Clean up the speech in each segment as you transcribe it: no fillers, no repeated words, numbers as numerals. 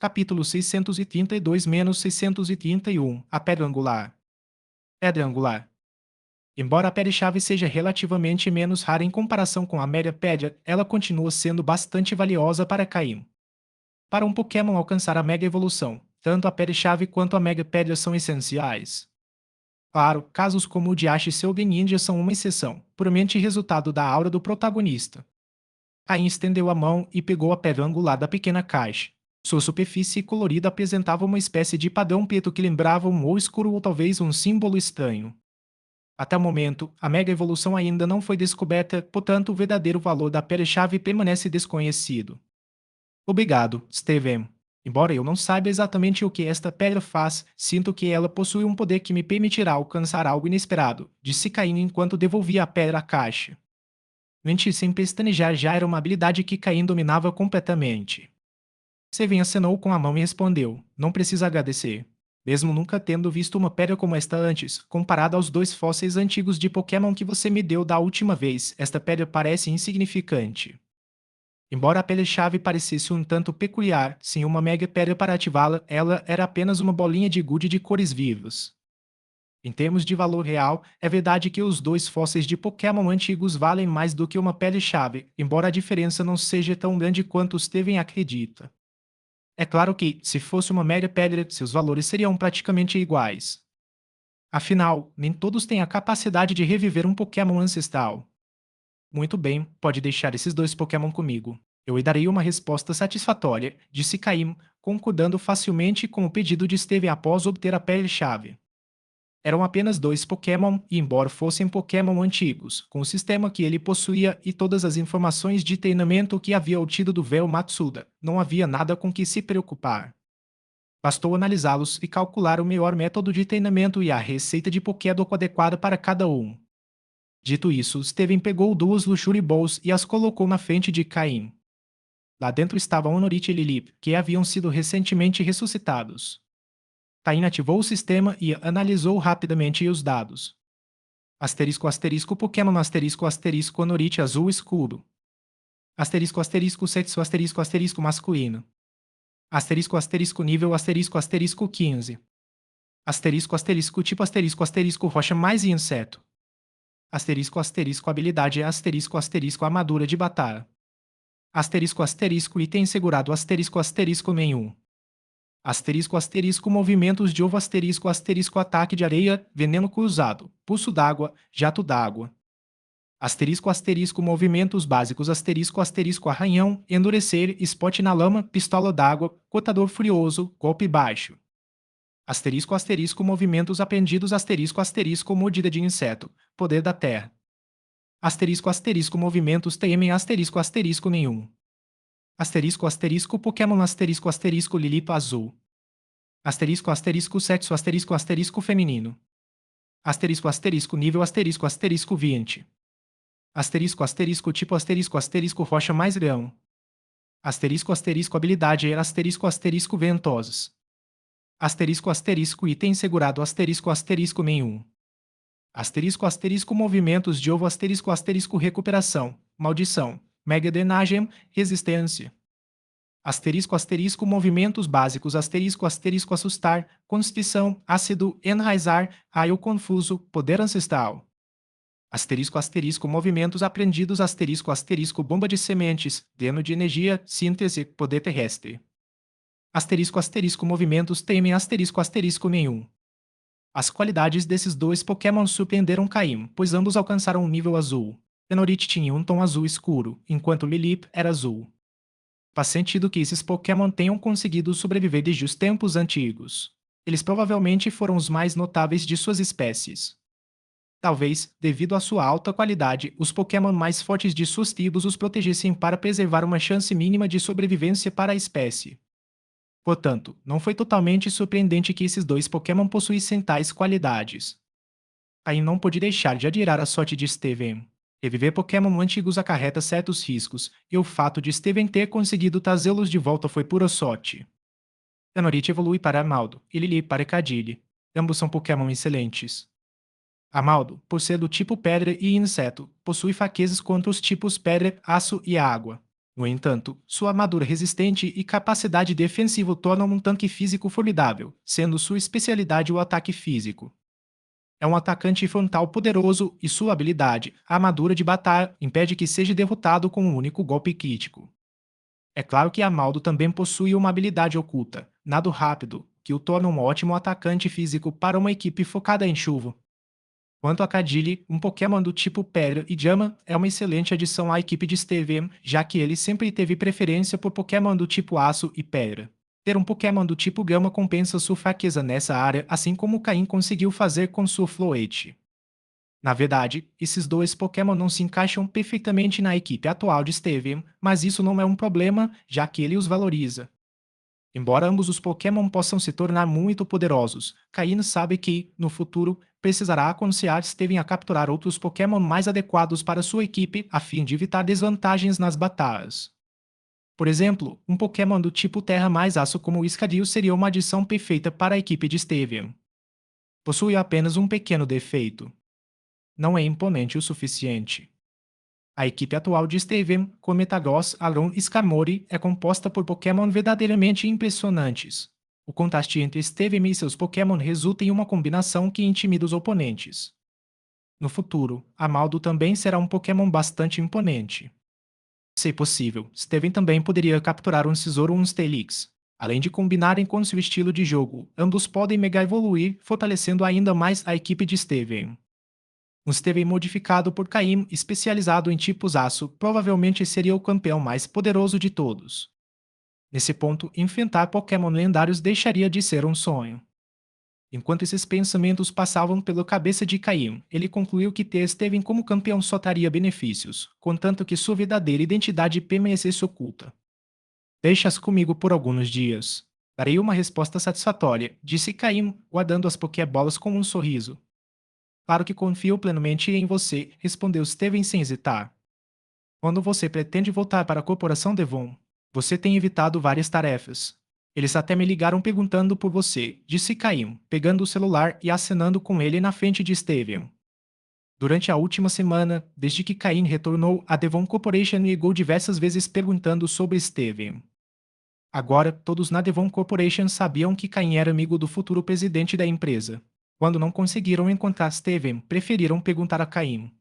Capítulo 632-631 A Pedra Angular. Pedra Angular. Embora a pedra-chave seja relativamente menos rara em comparação com a média pedra, ela continua sendo bastante valiosa para Caim. Para um Pokémon alcançar a Mega Evolução, tanto a pedra-chave quanto a Mega Pedra são essenciais. Claro, casos como o de Ash e seu Greninja são uma exceção, puramente resultado da aura do protagonista. Caim estendeu a mão e pegou a pedra angular da pequena caixa. Sua superfície colorida apresentava uma espécie de padrão preto que lembrava um ou escuro ou talvez um símbolo estranho. Até o momento, a mega evolução ainda não foi descoberta, portanto o verdadeiro valor da pedra-chave permanece desconhecido. Obrigado, Steven. Embora eu não saiba exatamente o que esta pedra faz, sinto que ela possui um poder que me permitirá alcançar algo inesperado, disse Caim enquanto devolvia a pedra à caixa. Mentir sem pestanejar já era uma habilidade que Caim dominava completamente. Steven acenou com a mão e respondeu: Não precisa agradecer. Mesmo nunca tendo visto uma pedra como esta antes, comparada aos dois fósseis antigos de Pokémon que você me deu da última vez, esta pedra parece insignificante. Embora a pedra-chave parecesse um tanto peculiar, sem uma mega pedra para ativá-la, ela era apenas uma bolinha de gude de cores vivas. Em termos de valor real, é verdade que os dois fósseis de Pokémon antigos valem mais do que uma pedra-chave, embora a diferença não seja tão grande quanto Steven acredita. É claro que, se fosse uma mega pedra, seus valores seriam praticamente iguais. Afinal, nem todos têm a capacidade de reviver um Pokémon ancestral. Muito bem, pode deixar esses dois Pokémon comigo. Eu lhe darei uma resposta satisfatória, disse Caim, concordando facilmente com o pedido de Steven após obter a pedra-chave. Eram apenas dois Pokémon, e embora fossem Pokémon antigos, com o sistema que ele possuía e todas as informações de treinamento que havia obtido do véu Matsuda, não havia nada com que se preocupar. Bastou analisá-los e calcular o melhor método de treinamento e a receita de Pokédoc adequada para cada um. Dito isso, Steven pegou duas Luxury Balls e as colocou na frente de Caim. Lá dentro estavam Honorite e Lilip, que haviam sido recentemente ressuscitados. Caim ativou o sistema e analisou rapidamente os dados. Asterisco asterisco Pokémon asterisco asterisco Honorite azul escuro. Asterisco asterisco sexo asterisco asterisco masculino. Asterisco asterisco nível asterisco asterisco 15. Asterisco asterisco tipo asterisco asterisco rocha mais inseto. Asterisco asterisco habilidade asterisco asterisco armadura de batalha. Asterisco asterisco item segurado asterisco asterisco nenhum. Asterisco asterisco movimentos de ovo asterisco asterisco ataque de areia, veneno cruzado, pulso d'água, jato d'água. Asterisco asterisco movimentos básicos asterisco asterisco arranhão, endurecer, spot na lama, pistola d'água, cortador furioso, golpe baixo. Asterisco asterisco movimentos aprendidos asterisco asterisco mordida de inseto, poder da terra. Asterisco asterisco movimentos temem asterisco asterisco nenhum. Asterisco asterisco Pokémon asterisco asterisco Lilipa azul. Asterisco asterisco sexo asterisco asterisco feminino. Asterisco asterisco nível asterisco asterisco 20. Asterisco asterisco tipo asterisco asterisco rocha mais leão. Asterisco asterisco habilidade era asterisco asterisco ventosos. Asterisco asterisco item segurado asterisco asterisco nenhum. Asterisco asterisco movimentos de ovo asterisco asterisco recuperação, maldição, mega drenagem, resistência. Asterisco asterisco movimentos básicos asterisco asterisco assustar, constituição, ácido, enraizar, raio confuso, poder ancestral. Asterisco asterisco movimentos aprendidos asterisco asterisco bomba de sementes, dreno de energia, síntese, poder terrestre. Asterisco asterisco movimentos temem asterisco asterisco nenhum. As qualidades desses dois Pokémon surpreenderam Caim, pois ambos alcançaram um nível azul. Tenorite tinha um tom azul escuro, enquanto Lilip era azul. Faz sentido que esses Pokémon tenham conseguido sobreviver desde os tempos antigos. Eles provavelmente foram os mais notáveis de suas espécies. Talvez, devido à sua alta qualidade, os Pokémon mais fortes de suas tribos os protegessem para preservar uma chance mínima de sobrevivência para a espécie. Portanto, não foi totalmente surpreendente que esses dois Pokémon possuíssem tais qualidades. Caim não pôde deixar de admirar a sorte de Steven. Reviver Pokémon antigos acarreta certos riscos, e o fato de Steven ter conseguido trazê-los de volta foi pura sorte. Tenorite evolui para Amaldo, e Lily para Cadilhe. Ambos são Pokémon excelentes. Amaldo, por ser do tipo pedra e inseto, possui fraquezas contra os tipos pedra, aço e água. No entanto, sua armadura resistente e capacidade defensiva o tornam um tanque físico formidável, sendo sua especialidade o ataque físico. É um atacante frontal poderoso e sua habilidade, a armadura de batalha, impede que seja derrotado com um único golpe crítico. É claro que Amaldo também possui uma habilidade oculta, nado rápido, que o torna um ótimo atacante físico para uma equipe focada em chuva. Quanto a Cadilli, um Pokémon do tipo Pedra e Jama é uma excelente adição à equipe de Steven, já que ele sempre teve preferência por Pokémon do tipo Aço e Pedra. Ter um Pokémon do tipo Gama compensa sua fraqueza nessa área, assim como Caim conseguiu fazer com sua Floete. Na verdade, esses dois Pokémon não se encaixam perfeitamente na equipe atual de Steven, mas isso não é um problema, já que ele os valoriza. Embora ambos os Pokémon possam se tornar muito poderosos, Caine sabe que, no futuro, precisará aconselhar Steven a capturar outros Pokémon mais adequados para sua equipe a fim de evitar desvantagens nas batalhas. Por exemplo, um Pokémon do tipo Terra mais Aço como o Escadil seria uma adição perfeita para a equipe de Steven. Possui apenas um pequeno defeito. Não é imponente o suficiente. A equipe atual de Steven, com Metagross, Aron e Skarmory, é composta por Pokémon verdadeiramente impressionantes. O contraste entre Steven e seus Pokémon resulta em uma combinação que intimida os oponentes. No futuro, Amaldo também será um Pokémon bastante imponente. Se possível, Steven também poderia capturar um Scizor ou um Steelix. Além de combinarem com seu estilo de jogo, ambos podem mega evoluir, fortalecendo ainda mais a equipe de Steven. Um Steven modificado por Caim, especializado em tipos aço, provavelmente seria o campeão mais poderoso de todos. Nesse ponto, enfrentar Pokémon lendários deixaria de ser um sonho. Enquanto esses pensamentos passavam pela cabeça de Caim, ele concluiu que ter Steven como campeão só traria benefícios, contanto que sua verdadeira identidade permanecesse oculta. Deixas comigo por alguns dias. Darei uma resposta satisfatória, disse Caim, guardando as Pokébolas com um sorriso. Claro que confio plenamente em você, respondeu Steven sem hesitar. Quando você pretende voltar para a Corporação Devon, você tem evitado várias tarefas. Eles até me ligaram perguntando por você, disse Caim, pegando o celular e acenando com ele na frente de Steven. Durante a última semana, desde que Caim retornou, a Devon Corporation ligou diversas vezes perguntando sobre Steven. Agora, todos na Devon Corporation sabiam que Caim era amigo do futuro presidente da empresa. Quando não conseguiram encontrar Steven, preferiram perguntar a Caim.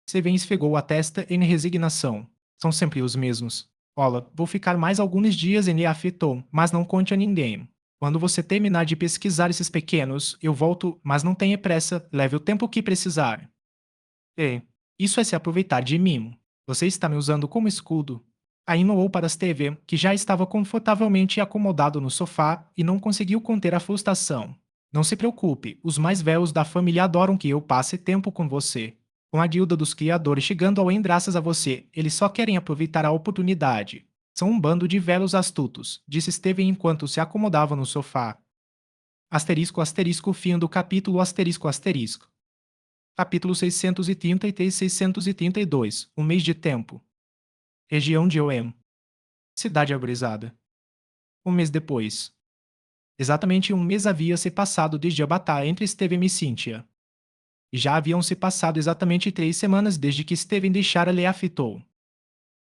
Steven esfregou a testa em resignação. São sempre os mesmos. Olha, vou ficar mais alguns dias em Leafeton, mas não conte a ninguém. Quando você terminar de pesquisar esses pequenos, eu volto, mas não tenha pressa, leve o tempo que precisar. Ei, isso é se aproveitar de mim. Você está me usando como escudo. Caim olhou para Steven, que já estava confortavelmente acomodado no sofá e não conseguiu conter a frustração. Não se preocupe, os mais velhos da família adoram que eu passe tempo com você. Com a guilda dos criadores chegando ao graças a você, eles só querem aproveitar a oportunidade. São um bando de velhos astutos, disse Steven enquanto se acomodava no sofá. Asterisco asterisco fim do capítulo asterisco asterisco. Capítulo 633 e 632, um mês de tempo. Região de Oem. Cidade arborizada. Um mês depois. Exatamente um mês havia se passado desde a batalha entre Steven e Cynthia. E já haviam se passado exatamente 3 semanas desde que Steven deixara Leafeton.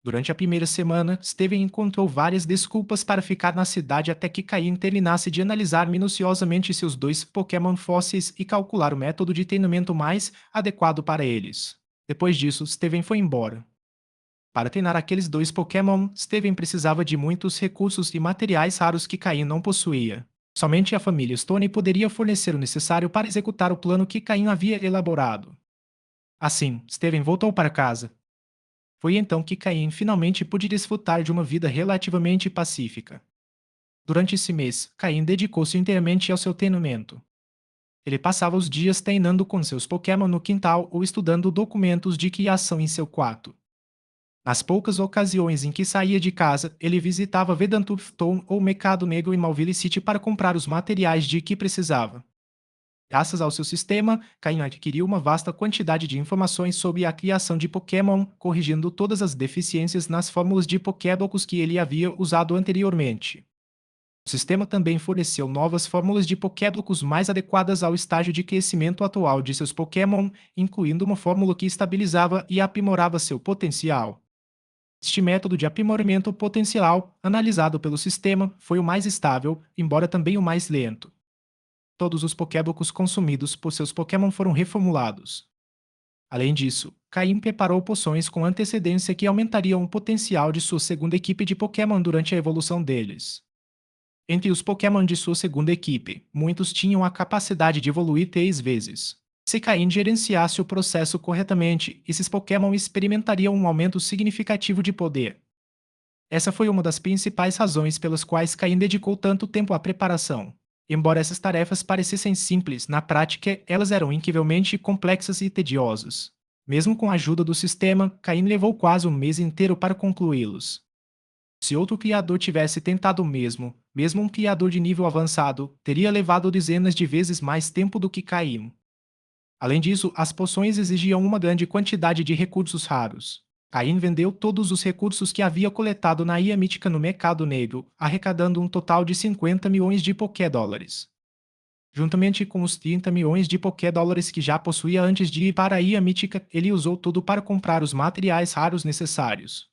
Durante a primeira semana, Steven encontrou várias desculpas para ficar na cidade até que Caim terminasse de analisar minuciosamente seus dois Pokémon fósseis e calcular o método de treinamento mais adequado para eles. Depois disso, Steven foi embora. Para treinar aqueles dois Pokémon, Steven precisava de muitos recursos e materiais raros que Caim não possuía. Somente a família Stone poderia fornecer o necessário para executar o plano que Caim havia elaborado. Assim, Steven voltou para casa. Foi então que Caim finalmente pôde desfrutar de uma vida relativamente pacífica. Durante esse mês, Caim dedicou-se inteiramente ao seu treinamento. Ele passava os dias treinando com seus Pokémon no quintal ou estudando documentos de criação em seu quarto. Nas poucas ocasiões em que saía de casa, ele visitava Vedanturfton ou Mercado Negro em Malville City para comprar os materiais de que precisava. Graças ao seu sistema, Caim adquiriu uma vasta quantidade de informações sobre a criação de Pokémon, corrigindo todas as deficiências nas fórmulas de Pokébocos que ele havia usado anteriormente. O sistema também forneceu novas fórmulas de Pokébocos mais adequadas ao estágio de crescimento atual de seus Pokémon, incluindo uma fórmula que estabilizava e aprimorava seu potencial. Este método de aprimoramento potencial, analisado pelo sistema, foi o mais estável, embora também o mais lento. Todos os Pokébocos consumidos por seus Pokémon foram reformulados. Além disso, Caim preparou poções com antecedência que aumentariam o potencial de sua segunda equipe de Pokémon durante a evolução deles. Entre os Pokémon de sua segunda equipe, muitos tinham a capacidade de evoluir 3 vezes. Se Caim gerenciasse o processo corretamente, esses Pokémon experimentariam um aumento significativo de poder. Essa foi uma das principais razões pelas quais Caim dedicou tanto tempo à preparação. Embora essas tarefas parecessem simples, na prática elas eram incrivelmente complexas e tediosas. Mesmo com a ajuda do sistema, Caim levou quase um mês inteiro para concluí-los. Se outro criador tivesse tentado o mesmo um criador de nível avançado, teria levado dezenas de vezes mais tempo do que Caim. Além disso, as poções exigiam uma grande quantidade de recursos raros. Caim vendeu todos os recursos que havia coletado na Ilha Mítica no mercado negro, arrecadando um total de 50 milhões de Pokédólares. Juntamente com os 30 milhões de Pokédólares que já possuía antes de ir para a Ilha Mítica, ele usou tudo para comprar os materiais raros necessários.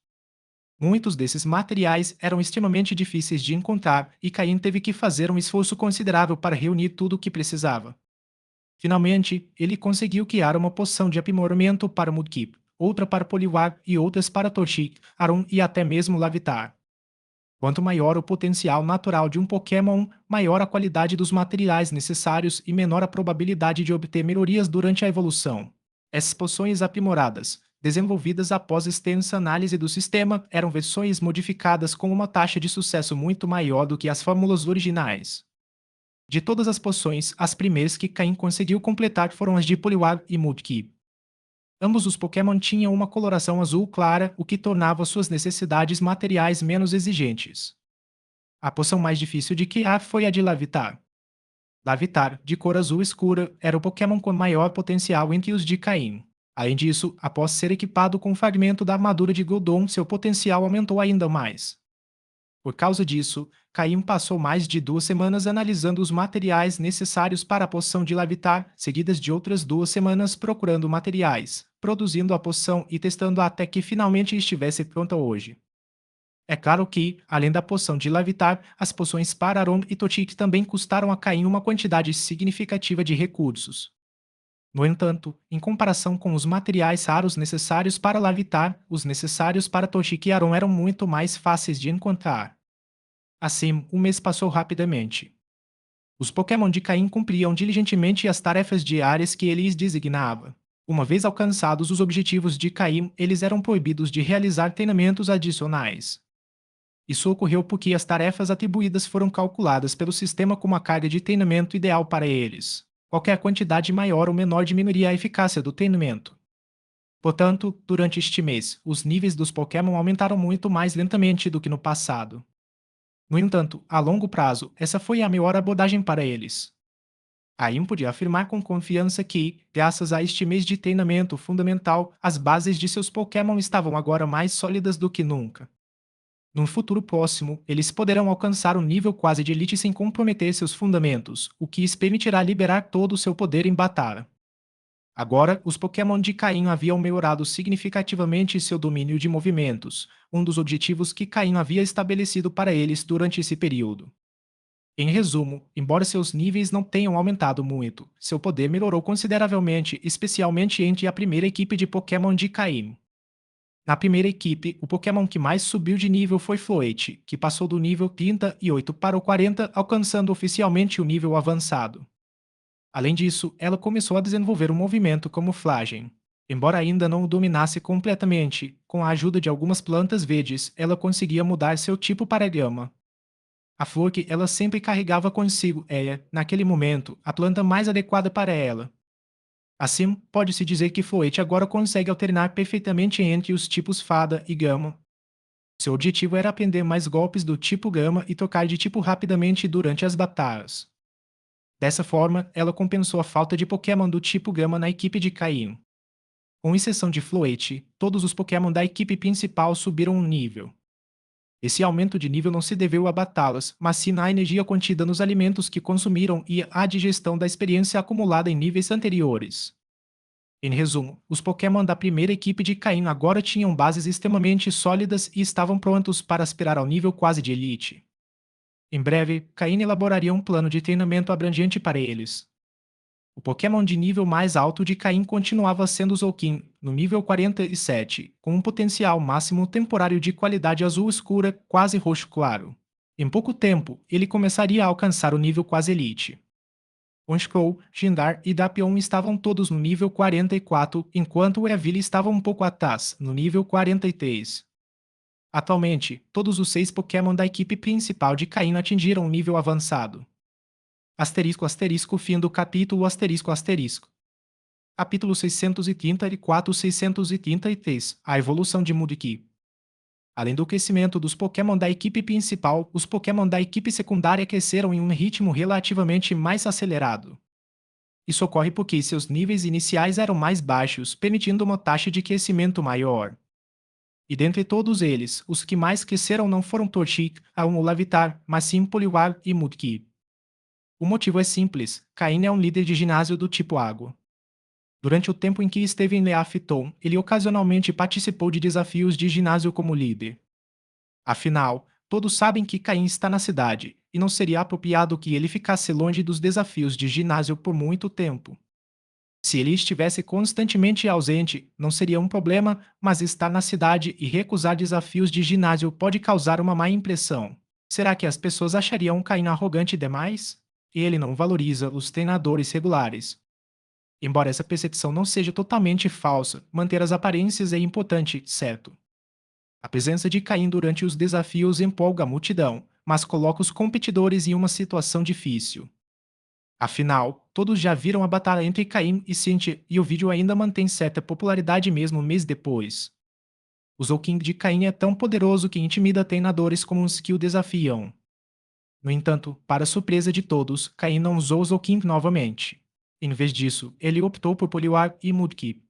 Muitos desses materiais eram extremamente difíceis de encontrar e Caim teve que fazer um esforço considerável para reunir tudo o que precisava. Finalmente, ele conseguiu criar uma poção de aprimoramento para Mudkip, outra para Poliwag e outras para Torchic, Aron e até mesmo Lavitar. Quanto maior o potencial natural de um Pokémon, maior a qualidade dos materiais necessários e menor a probabilidade de obter melhorias durante a evolução. Essas poções aprimoradas, desenvolvidas após extensa análise do sistema, eram versões modificadas com uma taxa de sucesso muito maior do que as fórmulas originais. De todas as poções, as primeiras que Caim conseguiu completar foram as de Poliwag e Mudkip. Ambos os Pokémon tinham uma coloração azul clara, o que tornava suas necessidades materiais menos exigentes. A poção mais difícil de criar foi a de Lavitar. Lavitar, de cor azul escura, era o Pokémon com maior potencial entre os de Caim. Além disso, após ser equipado com o fragmento da armadura de Groudon, seu potencial aumentou ainda mais. Por causa disso, Caim passou mais de 2 semanas analisando os materiais necessários para a poção de Lavitar, seguidas de outras 2 semanas procurando materiais, produzindo a poção e testando até que finalmente estivesse pronta hoje. É claro que, além da poção de Lavitar, as poções para Aron e Totic também custaram a Caim uma quantidade significativa de recursos. No entanto, em comparação com os materiais raros necessários para Lavitar, os necessários para Totic e Aron eram muito mais fáceis de encontrar. Assim, o mês passou rapidamente. Os Pokémon de Caim cumpriam diligentemente as tarefas diárias que ele lhes designava. Uma vez alcançados os objetivos de Caim, eles eram proibidos de realizar treinamentos adicionais. Isso ocorreu porque as tarefas atribuídas foram calculadas pelo sistema como a carga de treinamento ideal para eles. Qualquer quantidade maior ou menor diminuiria a eficácia do treinamento. Portanto, durante este mês, os níveis dos Pokémon aumentaram muito mais lentamente do que no passado. No entanto, a longo prazo, essa foi a melhor abordagem para eles. Caim podia afirmar com confiança que, graças a este mês de treinamento fundamental, as bases de seus Pokémon estavam agora mais sólidas do que nunca. Num futuro próximo, eles poderão alcançar um nível quase de elite sem comprometer seus fundamentos, o que lhes permitirá liberar todo o seu poder em batalha. Agora, os Pokémon de Caim haviam melhorado significativamente seu domínio de movimentos, um dos objetivos que Caim havia estabelecido para eles durante esse período. Em resumo, embora seus níveis não tenham aumentado muito, seu poder melhorou consideravelmente, especialmente entre a primeira equipe de Pokémon de Caim. Na primeira equipe, o Pokémon que mais subiu de nível foi Floette, que passou do nível 38 para o 40, alcançando oficialmente o nível avançado. Além disso, ela começou a desenvolver um movimento como Flagen. Embora ainda não o dominasse completamente, com a ajuda de algumas plantas verdes, ela conseguia mudar seu tipo para grama. A flor que ela sempre carregava consigo era, naquele momento, a planta mais adequada para ela. Assim, pode-se dizer que Floette agora consegue alternar perfeitamente entre os tipos Fada e Gama. Seu objetivo era aprender mais golpes do tipo Gama e trocar de tipo rapidamente durante as batalhas. Dessa forma, ela compensou a falta de Pokémon do tipo Gama na equipe de Caim. Com exceção de Floette, todos os Pokémon da equipe principal subiram um nível. Esse aumento de nível não se deveu a batalhas, mas sim à energia contida nos alimentos que consumiram e à digestão da experiência acumulada em níveis anteriores. Em resumo, os Pokémon da primeira equipe de Caim agora tinham bases extremamente sólidas e estavam prontos para aspirar ao nível quase de elite. Em breve, Caim elaboraria um plano de treinamento abrangente para eles. O Pokémon de nível mais alto de Caim continuava sendo Zoukin, no nível 47, com um potencial máximo temporário de qualidade azul escura, quase roxo claro. Em pouco tempo, ele começaria a alcançar o nível quase elite. Honchkrow, Jindar e Dapion estavam todos no nível 44, enquanto o Evil estava um pouco atrás, no nível 43. Atualmente, todos os 6 Pokémon da equipe principal de Caim atingiram um nível avançado. Asterisco asterisco fim do capítulo asterisco asterisco. Capítulo 634-633 A evolução de Mudkip. Além do crescimento dos Pokémon da equipe principal, os Pokémon da equipe secundária cresceram em um ritmo relativamente mais acelerado. Isso ocorre porque seus níveis iniciais eram mais baixos, permitindo uma taxa de crescimento maior. E dentre todos eles, os que mais cresceram não foram Torchic, Aum ou Lavitar, mas sim Poliwag e Mudkip. O motivo é simples: Caine é um líder de ginásio do tipo água. Durante o tempo em que esteve em Leafeton, ele ocasionalmente participou de desafios de ginásio como líder. Afinal, todos sabem que Caim está na cidade, e não seria apropriado que ele ficasse longe dos desafios de ginásio por muito tempo. Se ele estivesse constantemente ausente, não seria um problema, mas estar na cidade e recusar desafios de ginásio pode causar uma má impressão. Será que as pessoas achariam Caim arrogante demais? Ele não valoriza os treinadores regulares. Embora essa percepção não seja totalmente falsa, manter as aparências é importante, certo? A presença de Caim durante os desafios empolga a multidão, mas coloca os competidores em uma situação difícil. Afinal, todos já viram a batalha entre Caim e Cynthia e o vídeo ainda mantém certa popularidade mesmo um mês depois. O Zouking de Caim é tão poderoso que intimida treinadores como os que o desafiam. No entanto, para surpresa de todos, Caim não usou o Zouking novamente. Em vez disso, ele optou por Poliwag e Mudkip.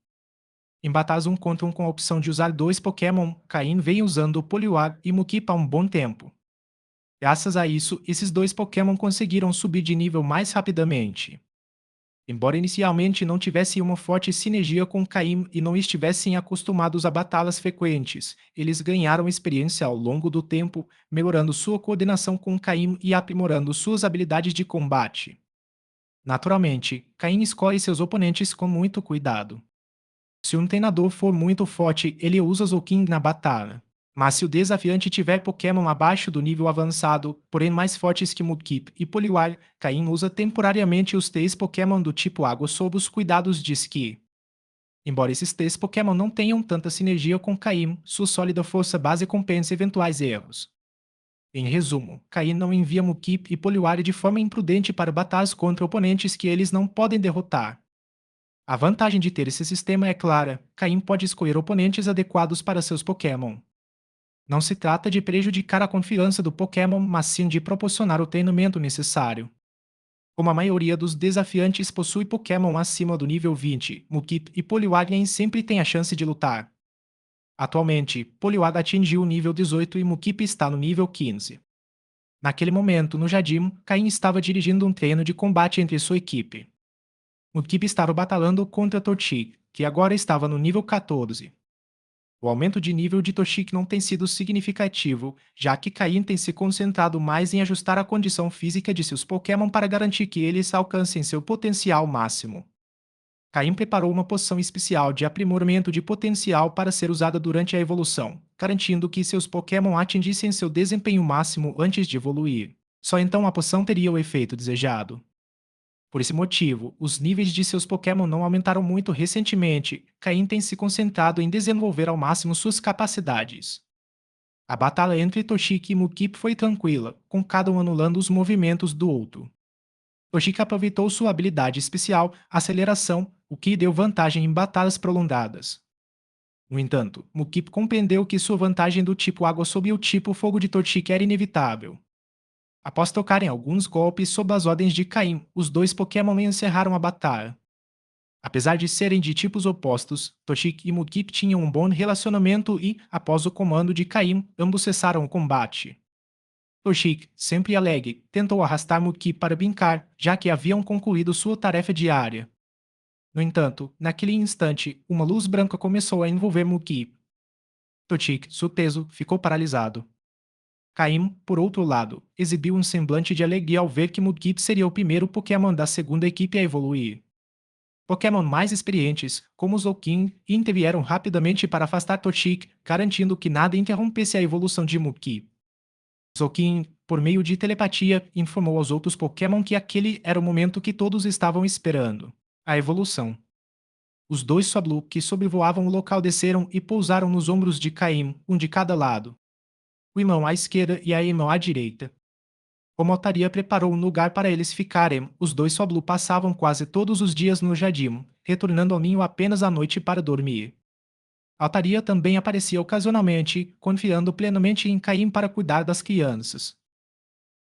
Em batalhas um contra um com a opção de usar dois Pokémon, Caim vem usando o Poliwag e Mudkip há um bom tempo. Graças a isso, esses dois Pokémon conseguiram subir de nível mais rapidamente. Embora inicialmente não tivessem uma forte sinergia com Caim e não estivessem acostumados a batalhas frequentes, eles ganharam experiência ao longo do tempo, melhorando sua coordenação com Caim e aprimorando suas habilidades de combate. Naturalmente, Caim escolhe seus oponentes com muito cuidado. Se um treinador for muito forte, ele usa Zouking na batalha. Mas se o desafiante tiver Pokémon abaixo do nível avançado, porém mais fortes que Mudkip e Poliwag, Caim usa temporariamente os três Pokémon do tipo água sob os cuidados de Ski. Embora esses três Pokémon não tenham tanta sinergia com Caim, sua sólida força base compensa eventuais erros. Em resumo, Caim não envia Mudkip e Poliwag de forma imprudente para batalhas contra oponentes que eles não podem derrotar. A vantagem de ter esse sistema é clara: Caim pode escolher oponentes adequados para seus Pokémon. Não se trata de prejudicar a confiança do Pokémon, mas sim de proporcionar o treinamento necessário. Como a maioria dos desafiantes possui Pokémon acima do nível 20, Mudkip e Poliwag sempre têm a chance de lutar. Atualmente, Poliwag atingiu o nível 18 e Mudkip está no nível 15. Naquele momento, no jardim, Caim estava dirigindo um treino de combate entre sua equipe. Mudkip estava batalhando contra Torchic, que agora estava no nível 14. O aumento de nível de Toshik não tem sido significativo, já que Caim tem se concentrado mais em ajustar a condição física de seus Pokémon para garantir que eles alcancem seu potencial máximo. Caim preparou uma poção especial de aprimoramento de potencial para ser usada durante a evolução, garantindo que seus Pokémon atingissem seu desempenho máximo antes de evoluir. Só então a poção teria o efeito desejado. Por esse motivo, os níveis de seus Pokémon não aumentaram muito recentemente. Caim tem se concentrado em desenvolver ao máximo suas capacidades. A batalha entre Toshiki e Mudkip foi tranquila, com cada um anulando os movimentos do outro. Toshiki aproveitou sua habilidade especial, Aceleração, o que deu vantagem em batalhas prolongadas. No entanto, Mudkip compreendeu que sua vantagem do tipo Água sobre o tipo Fogo de Toshiki era inevitável. Após trocarem alguns golpes sob as ordens de Caim, os dois Pokémon encerraram a batalha. Apesar de serem de tipos opostos, Toshik e Mudkip tinham um bom relacionamento e, após o comando de Caim, ambos cessaram o combate. Toshik, sempre alegre, tentou arrastar Mudkip para brincar, já que haviam concluído sua tarefa diária. No entanto, naquele instante, uma luz branca começou a envolver Mudkip. Totik, surpreso, ficou paralisado. Caim, por outro lado, exibiu um semblante de alegria ao ver que Mudkip seria o primeiro Pokémon da segunda equipe a evoluir. Pokémon mais experientes, como Zoukin, intervieram rapidamente para afastar Totik, garantindo que nada interrompesse a evolução de Mudkip. Zoukin, por meio de telepatia, informou aos outros Pokémon que aquele era o momento que todos estavam esperando: a evolução. Os dois Swablu que sobrevoavam o local desceram e pousaram nos ombros de Caim, um de cada lado, o irmão à esquerda e a irmã à direita. Como Altaria preparou um lugar para eles ficarem, os dois Swablu passavam quase todos os dias no jardim, retornando ao ninho apenas à noite para dormir. Altaria também aparecia ocasionalmente, confiando plenamente em Caim para cuidar das crianças.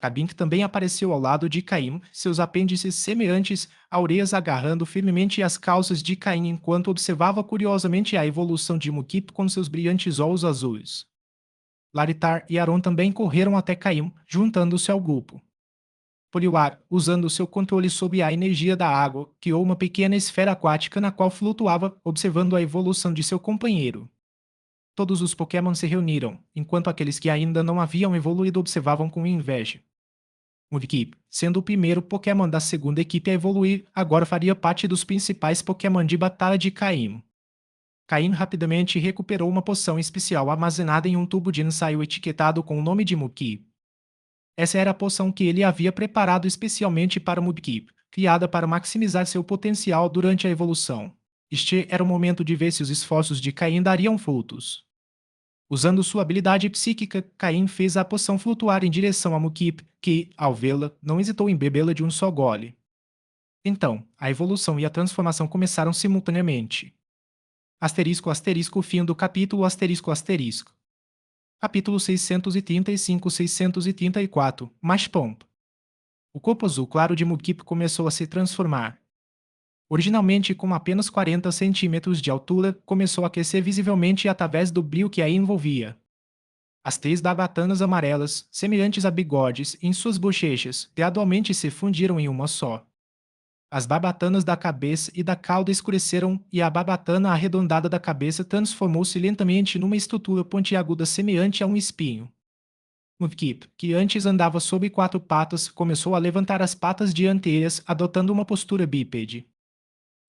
Kabink também apareceu ao lado de Caim, seus apêndices semelhantes a orelhas agarrando firmemente as calças de Caim enquanto observava curiosamente a evolução de Mukip com seus brilhantes olhos azuis. Laritar e Aron também correram até Caim, juntando-se ao grupo. Poliwar, usando seu controle sobre a energia da água, criou uma pequena esfera aquática na qual flutuava, observando a evolução de seu companheiro. Todos os Pokémon se reuniram, enquanto aqueles que ainda não haviam evoluído observavam com inveja. Mudkip, sendo o primeiro Pokémon da segunda equipe a evoluir, agora faria parte dos principais Pokémon de batalha de Caim. Caim rapidamente recuperou uma poção especial armazenada em um tubo de ensaio etiquetado com o nome de Mudkip. Essa era a poção que ele havia preparado especialmente para Mudkip, criada para maximizar seu potencial durante a evolução. Este era o momento de ver se os esforços de Caim dariam frutos. Usando sua habilidade psíquica, Caim fez a poção flutuar em direção a Mukip, que, ao vê-la, não hesitou em bebê-la de um só gole. Então, a evolução e a transformação começaram simultaneamente. Asterisco, asterisco, fim do capítulo, asterisco, asterisco. Capítulo 635-634, Mais Pomp. O corpo azul claro de Mukip começou a se transformar. Originalmente com apenas 40 centímetros de altura, começou a aquecer visivelmente através do brilho que a envolvia. As três barbatanas amarelas, semelhantes a bigodes em suas bochechas, gradualmente se fundiram em uma só. As barbatanas da cabeça e da cauda escureceram e a barbatana arredondada da cabeça transformou-se lentamente numa estrutura pontiaguda semelhante a um espinho. Mudkip, que antes andava sobre quatro patas, começou a levantar as patas dianteiras, adotando uma postura bípede.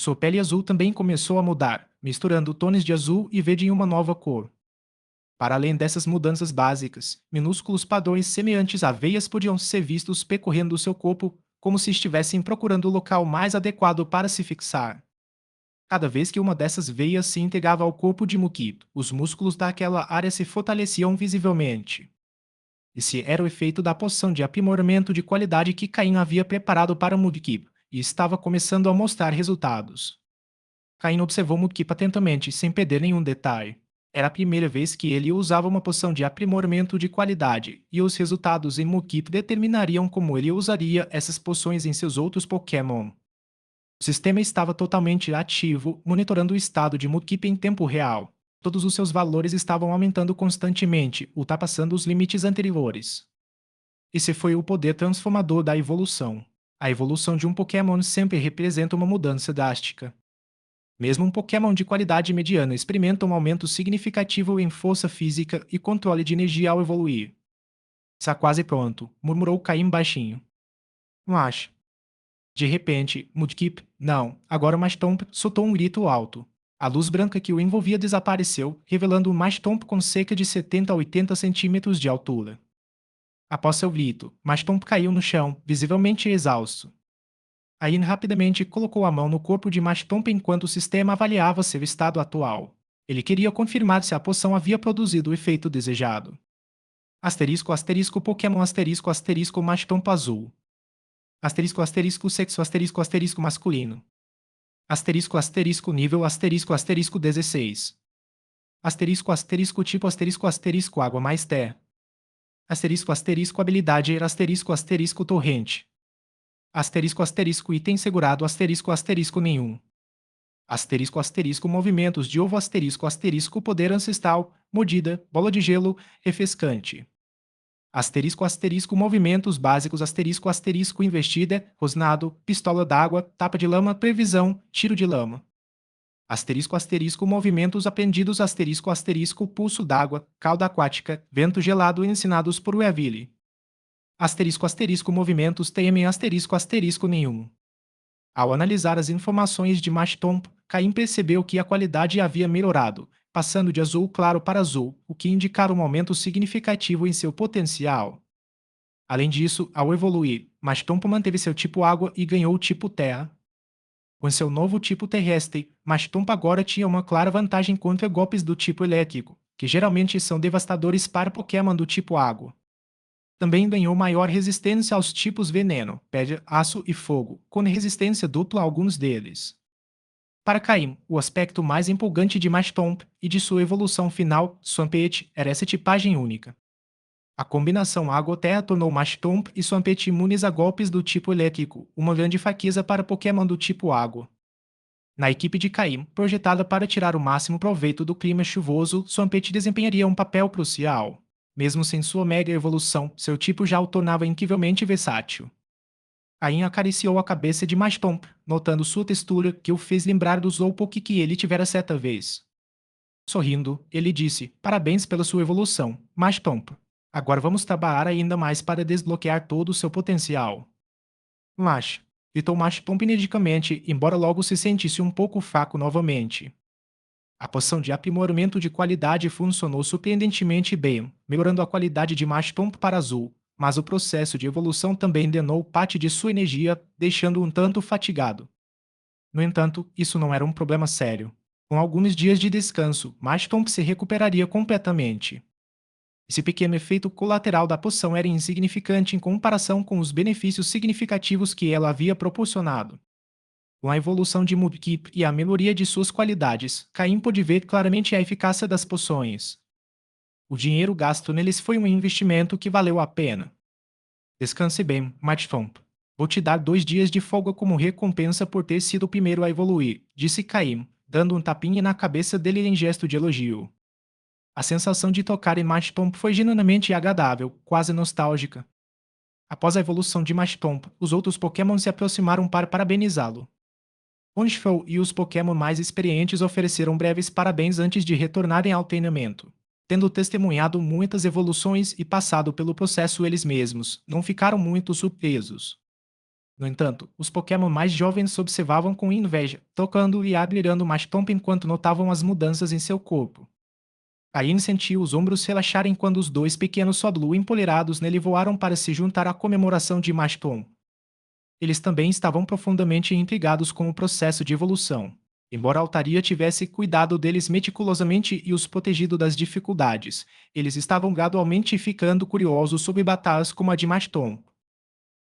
Sua pele azul também começou a mudar, misturando tons de azul e verde em uma nova cor. Para além dessas mudanças básicas, minúsculos padrões semelhantes a veias podiam ser vistos percorrendo seu corpo como se estivessem procurando o local mais adequado para se fixar. Cada vez que uma dessas veias se integrava ao corpo de Mukip, os músculos daquela área se fortaleciam visivelmente. Esse era o efeito da poção de aprimoramento de qualidade que Caim havia preparado para Mudkip e estava começando a mostrar resultados. Caim observou Mudkip atentamente, sem perder nenhum detalhe. Era a primeira vez que ele usava uma poção de aprimoramento de qualidade, e os resultados em Mudkip determinariam como ele usaria essas poções em seus outros Pokémon. O sistema estava totalmente ativo, monitorando o estado de Mudkip em tempo real. Todos os seus valores estavam aumentando constantemente, ultrapassando os limites anteriores. Esse foi o poder transformador da evolução. A evolução de um Pokémon sempre representa uma mudança drástica. Mesmo um Pokémon de qualidade mediana experimenta um aumento significativo em força física e controle de energia ao evoluir. Está quase pronto, murmurou Caim baixinho. Não acho. De repente, Mudkip, não, agora o Mastomp soltou um grito alto. A luz branca que o envolvia desapareceu, revelando um Mastomp com cerca de 70 a 80 centímetros de altura. Após seu grito, Mastomp caiu no chão, visivelmente exausto. Ain rapidamente colocou a mão no corpo de Mastomp enquanto o sistema avaliava seu estado atual. Ele queria confirmar se a poção havia produzido o efeito desejado. Asterisco, asterisco, Pokémon asterisco, asterisco, Mastomp azul. Asterisco, asterisco, sexo, asterisco, asterisco masculino. Asterisco, asterisco, nível, asterisco, asterisco 16. Asterisco, asterisco, tipo, asterisco, asterisco, água mais terra. Asterisco, asterisco, habilidade, asterisco, asterisco, torrente. Asterisco, asterisco, item segurado, asterisco, asterisco, nenhum. Asterisco, asterisco, movimentos de ovo, asterisco, asterisco, poder ancestral, mordida, bola de gelo, refrescante. Asterisco asterisco movimentos básicos asterisco asterisco investida, rosnado, pistola d'água, tapa de lama, previsão, tiro de lama. Asterisco asterisco movimentos aprendidos asterisco asterisco pulso d'água, cauda aquática, vento gelado ensinados por Weaville. Asterisco asterisco movimentos temem asterisco asterisco nenhum. Ao analisar as informações de Mashtomp, Caim percebeu que a qualidade havia melhorado, passando de azul claro para azul, o que indicara um aumento significativo em seu potencial. Além disso, ao evoluir, Mashtomp manteve seu tipo água e ganhou o tipo terra. Com seu novo tipo terrestre, Mashtomp agora tinha uma clara vantagem contra golpes do tipo elétrico, que geralmente são devastadores para Pokémon do tipo água. Também ganhou maior resistência aos tipos veneno, pedra, aço e fogo, com resistência dupla a alguns deles. Para Caim, o aspecto mais empolgante de Mashtomp e de sua evolução final, Swampert, era essa tipagem única. A combinação água-terra tornou Mashtomp e Swampert imunes a golpes do tipo elétrico, uma grande fraqueza para Pokémon do tipo água. Na equipe de Caim, projetada para tirar o máximo proveito do clima chuvoso, Swampert desempenharia um papel crucial. Mesmo sem sua mega evolução, seu tipo já o tornava incrivelmente versátil. Caim acariciou a cabeça de Mashtomp, notando sua textura que o fez lembrar do Slowpoke que ele tivera certa vez. Sorrindo, ele disse: "Parabéns pela sua evolução, Mashtomp. Agora vamos trabalhar ainda mais para desbloquear todo o seu potencial." Mas, gritou Mashtomp energicamente, embora logo se sentisse um pouco fraco novamente. A poção de aprimoramento de qualidade funcionou surpreendentemente bem, melhorando a qualidade de Mashtomp para azul, mas o processo de evolução também drenou parte de sua energia, deixando-o um tanto fatigado. No entanto, isso não era um problema sério. Com alguns dias de descanso, Mashtomp se recuperaria completamente. Esse pequeno efeito colateral da poção era insignificante em comparação com os benefícios significativos que ela havia proporcionado. Com a evolução de Mudkip e a melhoria de suas qualidades, Caim pôde ver claramente a eficácia das poções. O dinheiro gasto neles foi um investimento que valeu a pena. Descanse bem, Mashtomp. Vou te dar 2 dias de folga como recompensa por ter sido o primeiro a evoluir, disse Caim, dando um tapinha na cabeça dele em gesto de elogio. A sensação de tocar em Mashtomp foi genuinamente agradável, quase nostálgica. Após a evolução de Mashtomp, os outros Pokémon se aproximaram para parabenizá-lo. Honchful e os Pokémon mais experientes ofereceram breves parabéns antes de retornarem ao treinamento. Tendo testemunhado muitas evoluções e passado pelo processo eles mesmos, não ficaram muito surpresos. No entanto, os Pokémon mais jovens observavam com inveja, tocando e admirando Mashtomp enquanto notavam as mudanças em seu corpo. Caim sentiu os ombros relaxarem quando os dois pequenos Swablu empolerados nele voaram para se juntar à comemoração de Mashtomp. Eles também estavam profundamente intrigados com o processo de evolução. Embora a Altaria tivesse cuidado deles meticulosamente e os protegido das dificuldades, eles estavam gradualmente ficando curiosos sobre batalhas como a de Mashtomp.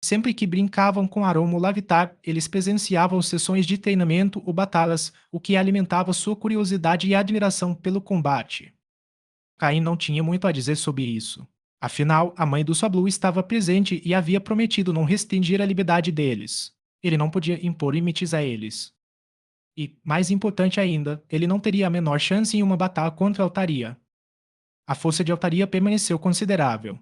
Sempre que brincavam com Aromo Lavitar, eles presenciavam sessões de treinamento ou batalhas, o que alimentava sua curiosidade e admiração pelo combate. Caim não tinha muito a dizer sobre isso. Afinal, a mãe do Swablu estava presente e havia prometido não restringir a liberdade deles. Ele não podia impor limites a eles. E, mais importante ainda, ele não teria a menor chance em uma batalha contra a Altaria. A força de Altaria permaneceu considerável.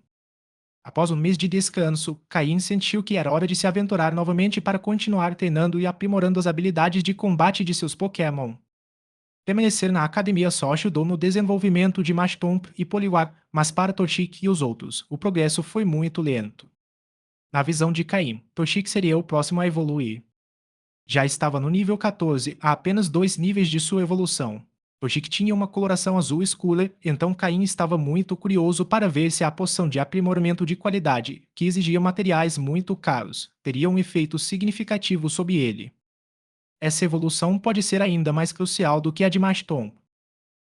Após um mês de descanso, Caim sentiu que era hora de se aventurar novamente para continuar treinando e aprimorando as habilidades de combate de seus Pokémon. Permanecer na academia só ajudou no desenvolvimento de Mashtomp e Poliwag, mas para Torchic e os outros, o progresso foi muito lento. Na visão de Caim, Torchic seria o próximo a evoluir. Já estava no nível 14, a apenas 2 níveis de sua evolução. Torchic tinha uma coloração azul escura, então Caim estava muito curioso para ver se a poção de aprimoramento de qualidade, que exigia materiais muito caros, teria um efeito significativo sobre ele. Essa evolução pode ser ainda mais crucial do que a de Mashtomp.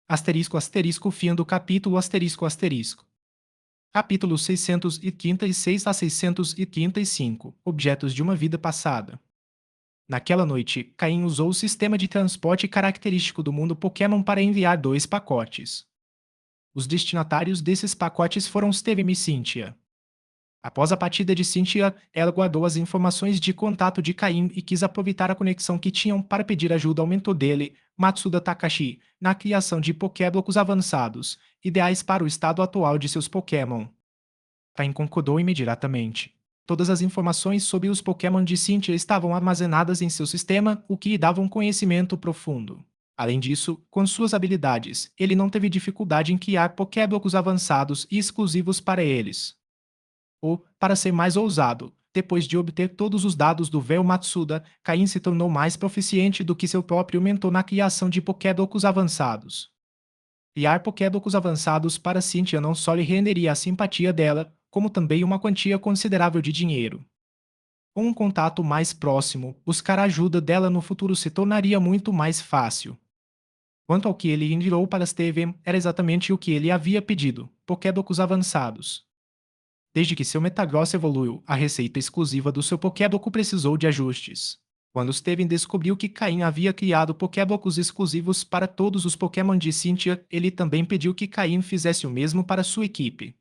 Asterisco asterisco fim do capítulo asterisco asterisco. Capítulo 636 a 635 Objetos de uma vida passada. Naquela noite, Caim usou o sistema de transporte característico do mundo Pokémon para enviar 2 pacotes. Os destinatários desses pacotes foram Stevem e Cynthia. Após a partida de Cynthia, ela guardou as informações de contato de Caim e quis aproveitar a conexão que tinham para pedir ajuda ao mentor dele, Matsuda Takashi, na criação de Pokéblocos avançados, ideais para o estado atual de seus Pokémon. Caim concordou imediatamente. Todas as informações sobre os Pokémon de Cynthia estavam armazenadas em seu sistema, o que lhe dava um conhecimento profundo. Além disso, com suas habilidades, ele não teve dificuldade em criar Pokéblocos avançados e exclusivos para eles. Ou, para ser mais ousado, depois de obter todos os dados do véu Matsuda, Caim se tornou mais proficiente do que seu próprio mentor na criação de Pokéblocos avançados. Criar Pokéblocos avançados para Cynthia não só lhe renderia a simpatia dela, como também uma quantia considerável de dinheiro. Com um contato mais próximo, buscar a ajuda dela no futuro se tornaria muito mais fácil. Quanto ao que ele enviou para Steven, era exatamente o que ele havia pedido: Pokéblocos avançados. Desde que seu Metagross evoluiu, a receita exclusiva do seu Pokébloco precisou de ajustes. Quando Steven descobriu que Caim havia criado Pokéblocos exclusivos para todos os Pokémon de Cynthia, ele também pediu que Caim fizesse o mesmo para sua equipe.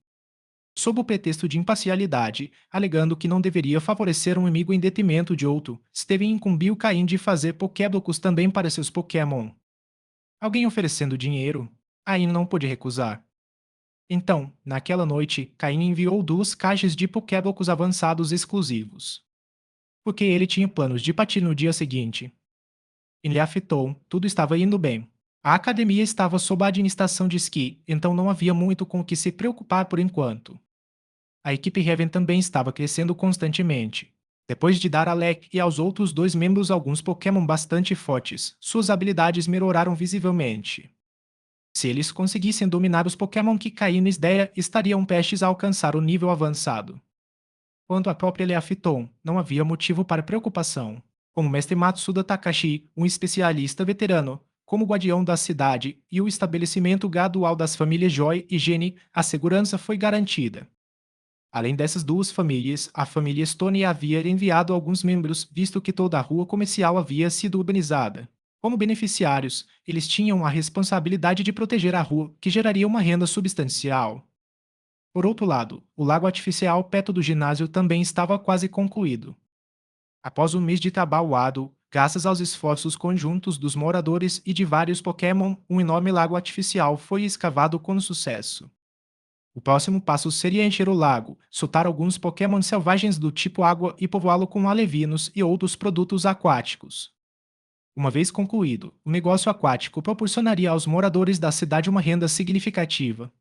Sob o pretexto de imparcialidade, alegando que não deveria favorecer um amigo em detrimento de outro, Steven incumbiu Caim de fazer Pokéblocos também para seus Pokémon. Alguém oferecendo dinheiro, Caim não pôde recusar. Então, naquela noite, Caim enviou 2 caixas de Pokéblocos avançados exclusivos. Porque ele tinha planos de partir no dia seguinte. Em Liafiton, tudo estava indo bem. A academia estava sob a administração de Ski, então não havia muito com o que se preocupar por enquanto. A equipe Heaven também estava crescendo constantemente. Depois de dar a Lek e aos outros 2 membros alguns Pokémon bastante fortes, suas habilidades melhoraram visivelmente. Se eles conseguissem dominar os Pokémon que caíam na ideia, estariam prestes a alcançar o nível avançado. Quanto à própria Leafiton, não havia motivo para preocupação. Como o mestre Matsuda Takashi, um especialista veterano, como guardião da cidade e o estabelecimento gradual das famílias Joy e Gene, a segurança foi garantida. Além dessas 2 famílias, a família Stone havia enviado alguns membros, visto que toda a rua comercial havia sido urbanizada. Como beneficiários, eles tinham a responsabilidade de proteger a rua, que geraria uma renda substancial. Por outro lado, o lago artificial perto do ginásio também estava quase concluído. Após um mês de trabalho árduo, graças aos esforços conjuntos dos moradores e de vários Pokémon, um enorme lago artificial foi escavado com sucesso. O próximo passo seria encher o lago, soltar alguns Pokémon selvagens do tipo água e povoá-lo com alevinos e outros produtos aquáticos. Uma vez concluído, o negócio aquático proporcionaria aos moradores da cidade uma renda significativa.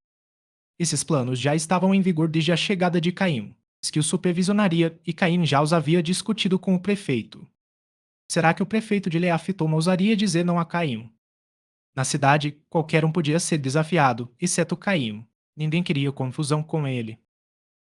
Esses planos já estavam em vigor desde a chegada de Caim, que o supervisionaria e Caim já os havia discutido com o prefeito. Será que o prefeito de Leafitoma ousaria dizer não a Caim? Na cidade, qualquer um podia ser desafiado, exceto Caim. Ninguém queria confusão com ele.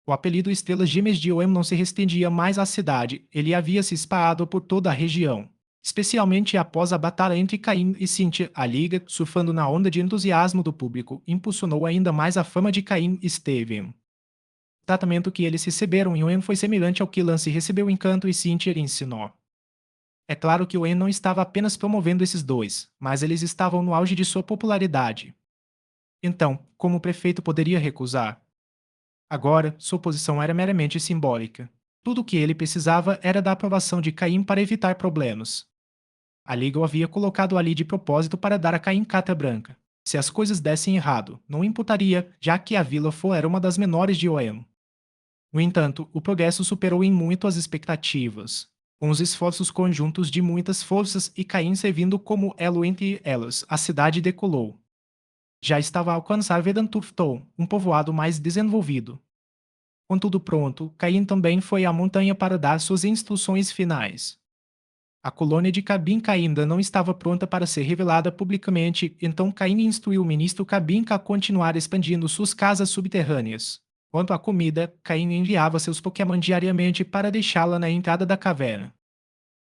O apelido Estrelas Gêmeas de Oem não se restringia mais à cidade, ele havia se espalhado por toda a região. Especialmente após a batalha entre Caim e Cynthia, a Liga, surfando na onda de entusiasmo do público, impulsionou ainda mais a fama de Caim e Steven. O tratamento que eles receberam em Oem foi semelhante ao que Lance recebeu em Canto e Cynthia em Sinnoh. É claro que Oem não estava apenas promovendo esses dois, mas eles estavam no auge de sua popularidade. Então, como o prefeito poderia recusar? Agora, sua posição era meramente simbólica. Tudo o que ele precisava era da aprovação de Caim para evitar problemas. A Liga o havia colocado ali de propósito para dar a Caim carta branca. Se as coisas dessem errado, não importaria, já que a Vila For era uma das menores de Oem. No entanto, o progresso superou em muito as expectativas. Com os esforços conjuntos de muitas forças e Caim servindo como elo entre elas, a cidade decolou. Já estava a alcançar Vedantufton, um povoado mais desenvolvido. Com tudo pronto, Caim também foi à montanha para dar suas instruções finais. A colônia de Cabinca ainda não estava pronta para ser revelada publicamente, então Caim instruiu o ministro Cabinca a continuar expandindo suas casas subterrâneas. Quanto à comida, Caim enviava seus Pokémon diariamente para deixá-la na entrada da caverna.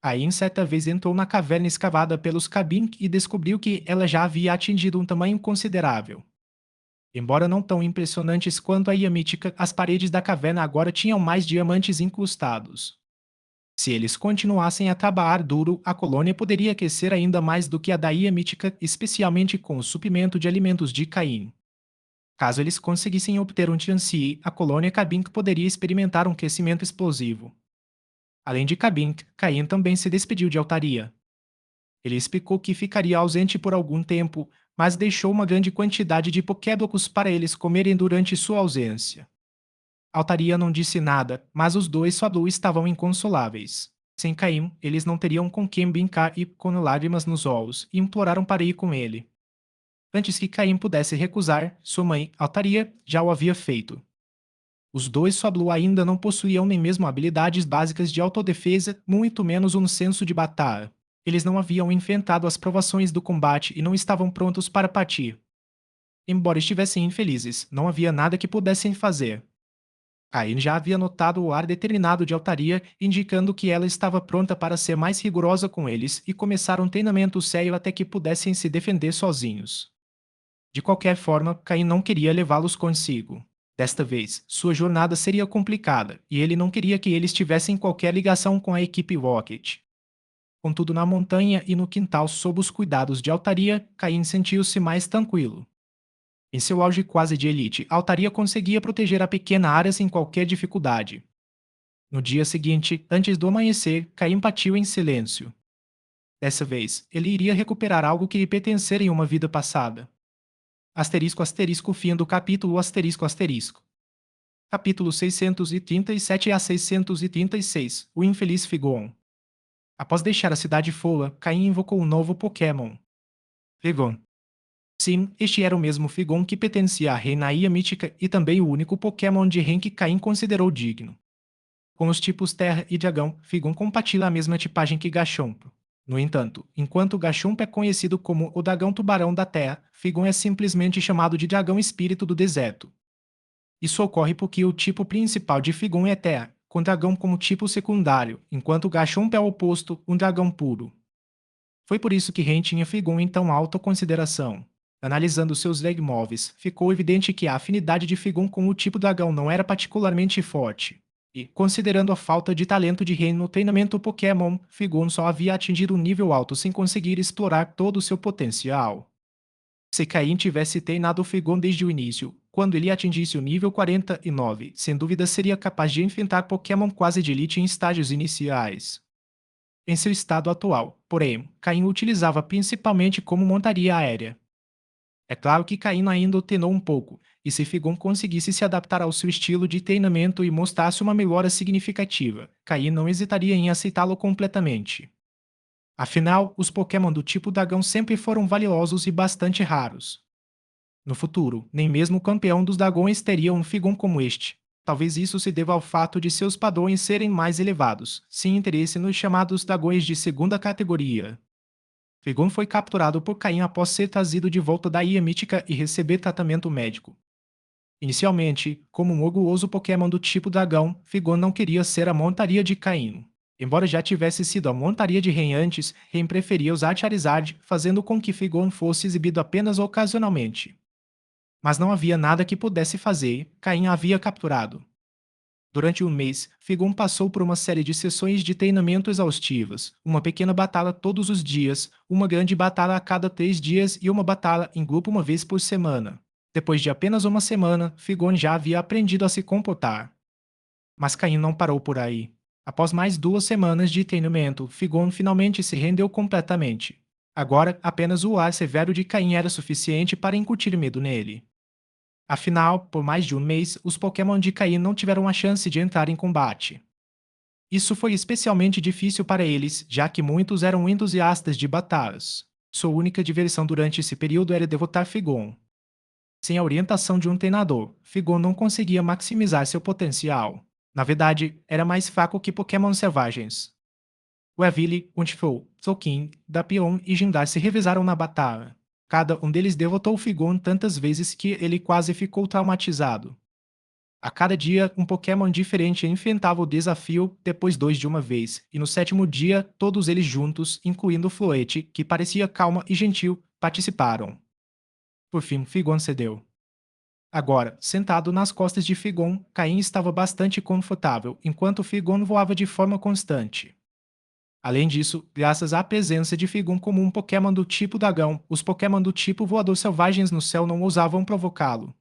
Caim certa vez entrou na caverna escavada pelos Cabink e descobriu que ela já havia atingido um tamanho considerável. Embora não tão impressionantes quanto a ilha mítica, as paredes da caverna agora tinham mais diamantes incrustados. Se eles continuassem a trabalhar duro, a colônia poderia crescer ainda mais do que a da ilha mítica, especialmente com o suprimento de alimentos de Caim. Caso eles conseguissem obter um Chansey, a colônia Kabink poderia experimentar um crescimento explosivo. Além de Kabink, Caim também se despediu de Altaria. Ele explicou que ficaria ausente por algum tempo, mas deixou uma grande quantidade de Pokéblocos para eles comerem durante sua ausência. Altaria não disse nada, mas os dois Swablu estavam inconsoláveis. Sem Caim, eles não teriam com quem brincar e, com lágrimas nos olhos, imploraram para ir com ele. Antes que Caim pudesse recusar, sua mãe, Altaria, já o havia feito. Os dois Swablu ainda não possuíam nem mesmo habilidades básicas de autodefesa, muito menos um senso de batalha. Eles não haviam enfrentado as provações do combate e não estavam prontos para partir. Embora estivessem infelizes, não havia nada que pudessem fazer. Caim já havia notado o ar determinado de Altaria, indicando que ela estava pronta para ser mais rigorosa com eles e começar um treinamento sério até que pudessem se defender sozinhos. De qualquer forma, Caim não queria levá-los consigo. Desta vez, sua jornada seria complicada, e ele não queria que eles tivessem qualquer ligação com a equipe Rocket. Contudo, na montanha e no quintal sob os cuidados de Altaria, Caim sentiu-se mais tranquilo. Em seu auge quase de elite, Altaria conseguia proteger a pequena área sem qualquer dificuldade. No dia seguinte, antes do amanhecer, Caim partiu em silêncio. Dessa vez, ele iria recuperar algo que lhe pertencera em uma vida passada. Asterisco asterisco fim do capítulo asterisco asterisco. Capítulo 637 a 636 O infeliz Figon. Após deixar a cidade Fola, Caim invocou um novo Pokémon. Figon. Sim, este era o mesmo Figon que pertencia à Reinaia Mítica e também o único Pokémon de Ren que Caim considerou digno. Com os tipos Terra e Dragão, Figon compartilha a mesma tipagem que Gachomp. No entanto, enquanto Gachomp é conhecido como o Dragão Tubarão da Terra, Figon é simplesmente chamado de Dragão Espírito do Deserto. Isso ocorre porque o tipo principal de Figon é Terra, com Dragão como tipo secundário, enquanto Gachomp é o oposto, um Dragão puro. Foi por isso que Ren tinha Figon em tão alta consideração. Analisando seus legmoves, ficou evidente que a afinidade de Figon com o tipo dragão não era particularmente forte. E, considerando a falta de talento de Ren no treinamento Pokémon, Figon só havia atingido um nível alto sem conseguir explorar todo o seu potencial. Se Caim tivesse treinado Figon desde o início, quando ele atingisse o nível 49, sem dúvida seria capaz de enfrentar Pokémon quase de elite em estágios iniciais. Em seu estado atual, porém, Caim o utilizava principalmente como montaria aérea. É claro que Caim ainda o treinou um pouco, e se Figon conseguisse se adaptar ao seu estilo de treinamento e mostrasse uma melhora significativa, Caim não hesitaria em aceitá-lo completamente. Afinal, os Pokémon do tipo dragão sempre foram valiosos e bastante raros. No futuro, nem mesmo o campeão dos dragões teria um Figon como este. Talvez isso se deva ao fato de seus padrões serem mais elevados, sem interesse nos chamados dragões de segunda categoria. Figon foi capturado por Caim após ser trazido de volta da Ilha Mítica e receber tratamento médico. Inicialmente, como um orgulhoso Pokémon do tipo dragão, Figon não queria ser a montaria de Caim. Embora já tivesse sido a montaria de Ren antes, Ren preferia usar Charizard, fazendo com que Figon fosse exibido apenas ocasionalmente. Mas não havia nada que pudesse fazer, Caim a havia capturado. Durante um mês, Figon passou por uma série de sessões de treinamento exaustivas, uma pequena batalha todos os dias, uma grande batalha a cada 3 dias e uma batalha em grupo uma vez por semana. Depois de apenas uma semana, Figon já havia aprendido a se comportar. Mas Caim não parou por aí. Após mais 2 semanas de treinamento, Figon finalmente se rendeu completamente. Agora, apenas o ar severo de Caim era suficiente para incutir medo nele. Afinal, por mais de um mês, os Pokémon de Caim não tiveram a chance de entrar em combate. Isso foi especialmente difícil para eles, já que muitos eram entusiastas de batalhas. Sua única diversão durante esse período era derrotar Figon. Sem a orientação de um treinador, Figon não conseguia maximizar seu potencial. Na verdade, era mais fraco que Pokémon selvagens. Weavile, Untful, Zolkin, Dapion e Jindar se revezaram na batalha. Cada um deles derrotou Figon tantas vezes que ele quase ficou traumatizado. A cada dia, um Pokémon diferente enfrentava o desafio, depois dois de uma vez, e no sétimo dia, todos eles juntos, incluindo Floete, que parecia calma e gentil, participaram. Por fim, Figon cedeu. Agora, sentado nas costas de Figon, Caim estava bastante confortável, enquanto Figon voava de forma constante. Além disso, graças à presença de Figon como um Pokémon do tipo dragão, os Pokémon do tipo voador selvagens no céu não ousavam provocá-lo.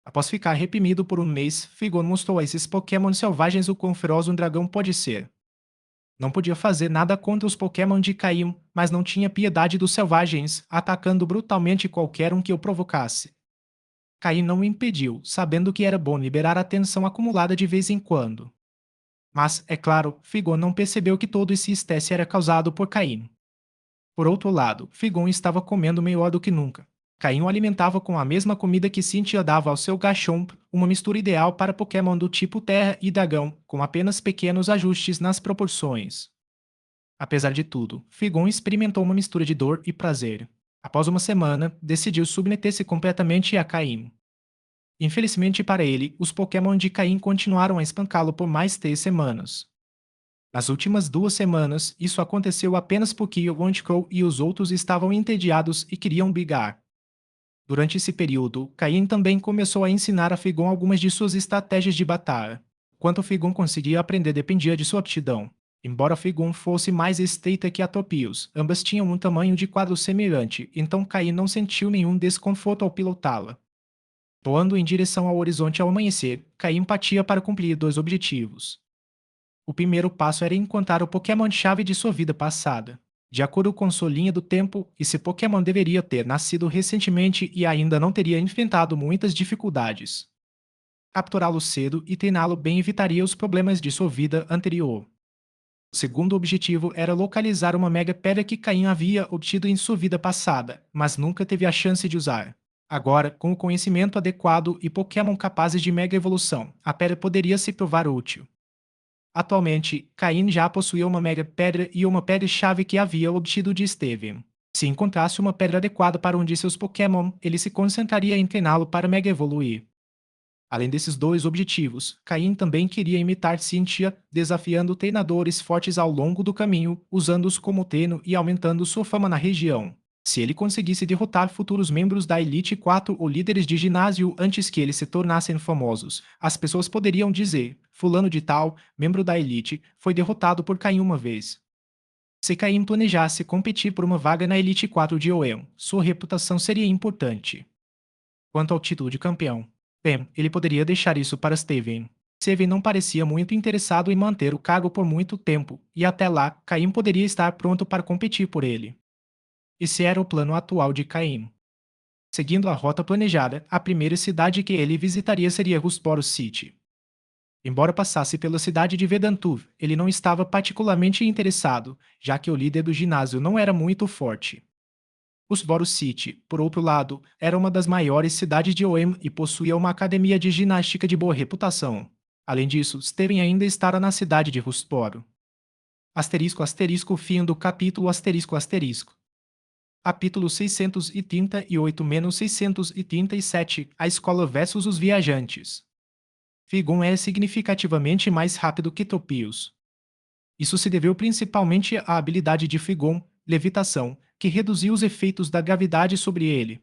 Após ficar reprimido por um mês, Figon mostrou a esses Pokémon selvagens o quão feroz um dragão pode ser. Não podia fazer nada contra os Pokémon de Caim, mas não tinha piedade dos selvagens, atacando brutalmente qualquer um que o provocasse. Caim não o impediu, sabendo que era bom liberar a tensão acumulada de vez em quando. Mas, é claro, Figon não percebeu que todo esse estresse era causado por Caim. Por outro lado, Figon estava comendo melhor do que nunca. Caim o alimentava com a mesma comida que Cynthia dava ao seu Garchomp, uma mistura ideal para Pokémon do tipo Terra e Dragão, com apenas pequenos ajustes nas proporções. Apesar de tudo, Figon experimentou uma mistura de dor e prazer. Após uma semana, decidiu submeter-se completamente a Caim. Infelizmente para ele, os Pokémon de Caim continuaram a espancá-lo por mais 3 semanas. Nas últimas 2 semanas, isso aconteceu apenas porque o Honchkrow e os outros estavam entediados e queriam brigar. Durante esse período, Caim também começou a ensinar a Figon algumas de suas estratégias de batalha. Quanto Figon conseguia aprender dependia de sua aptidão. Embora Figon fosse mais estreita que a Topius, ambas tinham um tamanho de quadro semelhante, então Caim não sentiu nenhum desconforto ao pilotá-la. Voando em direção ao horizonte ao amanhecer, Caim partia para cumprir 2 objetivos. O primeiro passo era encontrar o Pokémon-chave de sua vida passada. De acordo com sua linha do tempo, esse Pokémon deveria ter nascido recentemente e ainda não teria enfrentado muitas dificuldades. Capturá-lo cedo e treiná-lo bem evitaria os problemas de sua vida anterior. O segundo objetivo era localizar uma Mega Pedra que Caim havia obtido em sua vida passada, mas nunca teve a chance de usar. Agora, com o conhecimento adequado e Pokémon capazes de Mega Evolução, a pedra poderia se provar útil. Atualmente, Caim já possuía uma Mega Pedra e uma Pedra-Chave que havia obtido de Steven. Se encontrasse uma pedra adequada para um de seus Pokémon, ele se concentraria em treiná-lo para Mega Evoluir. Além desses 2 objetivos, Caim também queria imitar Cynthia, desafiando treinadores fortes ao longo do caminho, usando-os como treino e aumentando sua fama na região. Se ele conseguisse derrotar futuros membros da Elite 4 ou líderes de ginásio antes que eles se tornassem famosos, as pessoas poderiam dizer: Fulano de Tal, membro da Elite, foi derrotado por Caim uma vez. Se Caim planejasse competir por uma vaga na Elite 4 de Oem, sua reputação seria importante. Quanto ao título de campeão, bem, ele poderia deixar isso para Steven. Steven não parecia muito interessado em manter o cargo por muito tempo, e até lá, Caim poderia estar pronto para competir por ele. Esse era o plano atual de Caim. Seguindo a rota planejada, a primeira cidade que ele visitaria seria Rustboro City. Embora passasse pela cidade de Vedantuv, ele não estava particularmente interessado, já que o líder do ginásio não era muito forte. Rustboro City, por outro lado, era uma das maiores cidades de Oem e possuía uma academia de ginástica de boa reputação. Além disso, Steven ainda estava na cidade de Rustboro. Asterisco asterisco fim do capítulo asterisco asterisco. Capítulo 638-637 A Escola versus os Viajantes. Figon é significativamente mais rápido que Topius. Isso se deveu principalmente à habilidade de Figon, levitação, que reduziu os efeitos da gravidade sobre ele.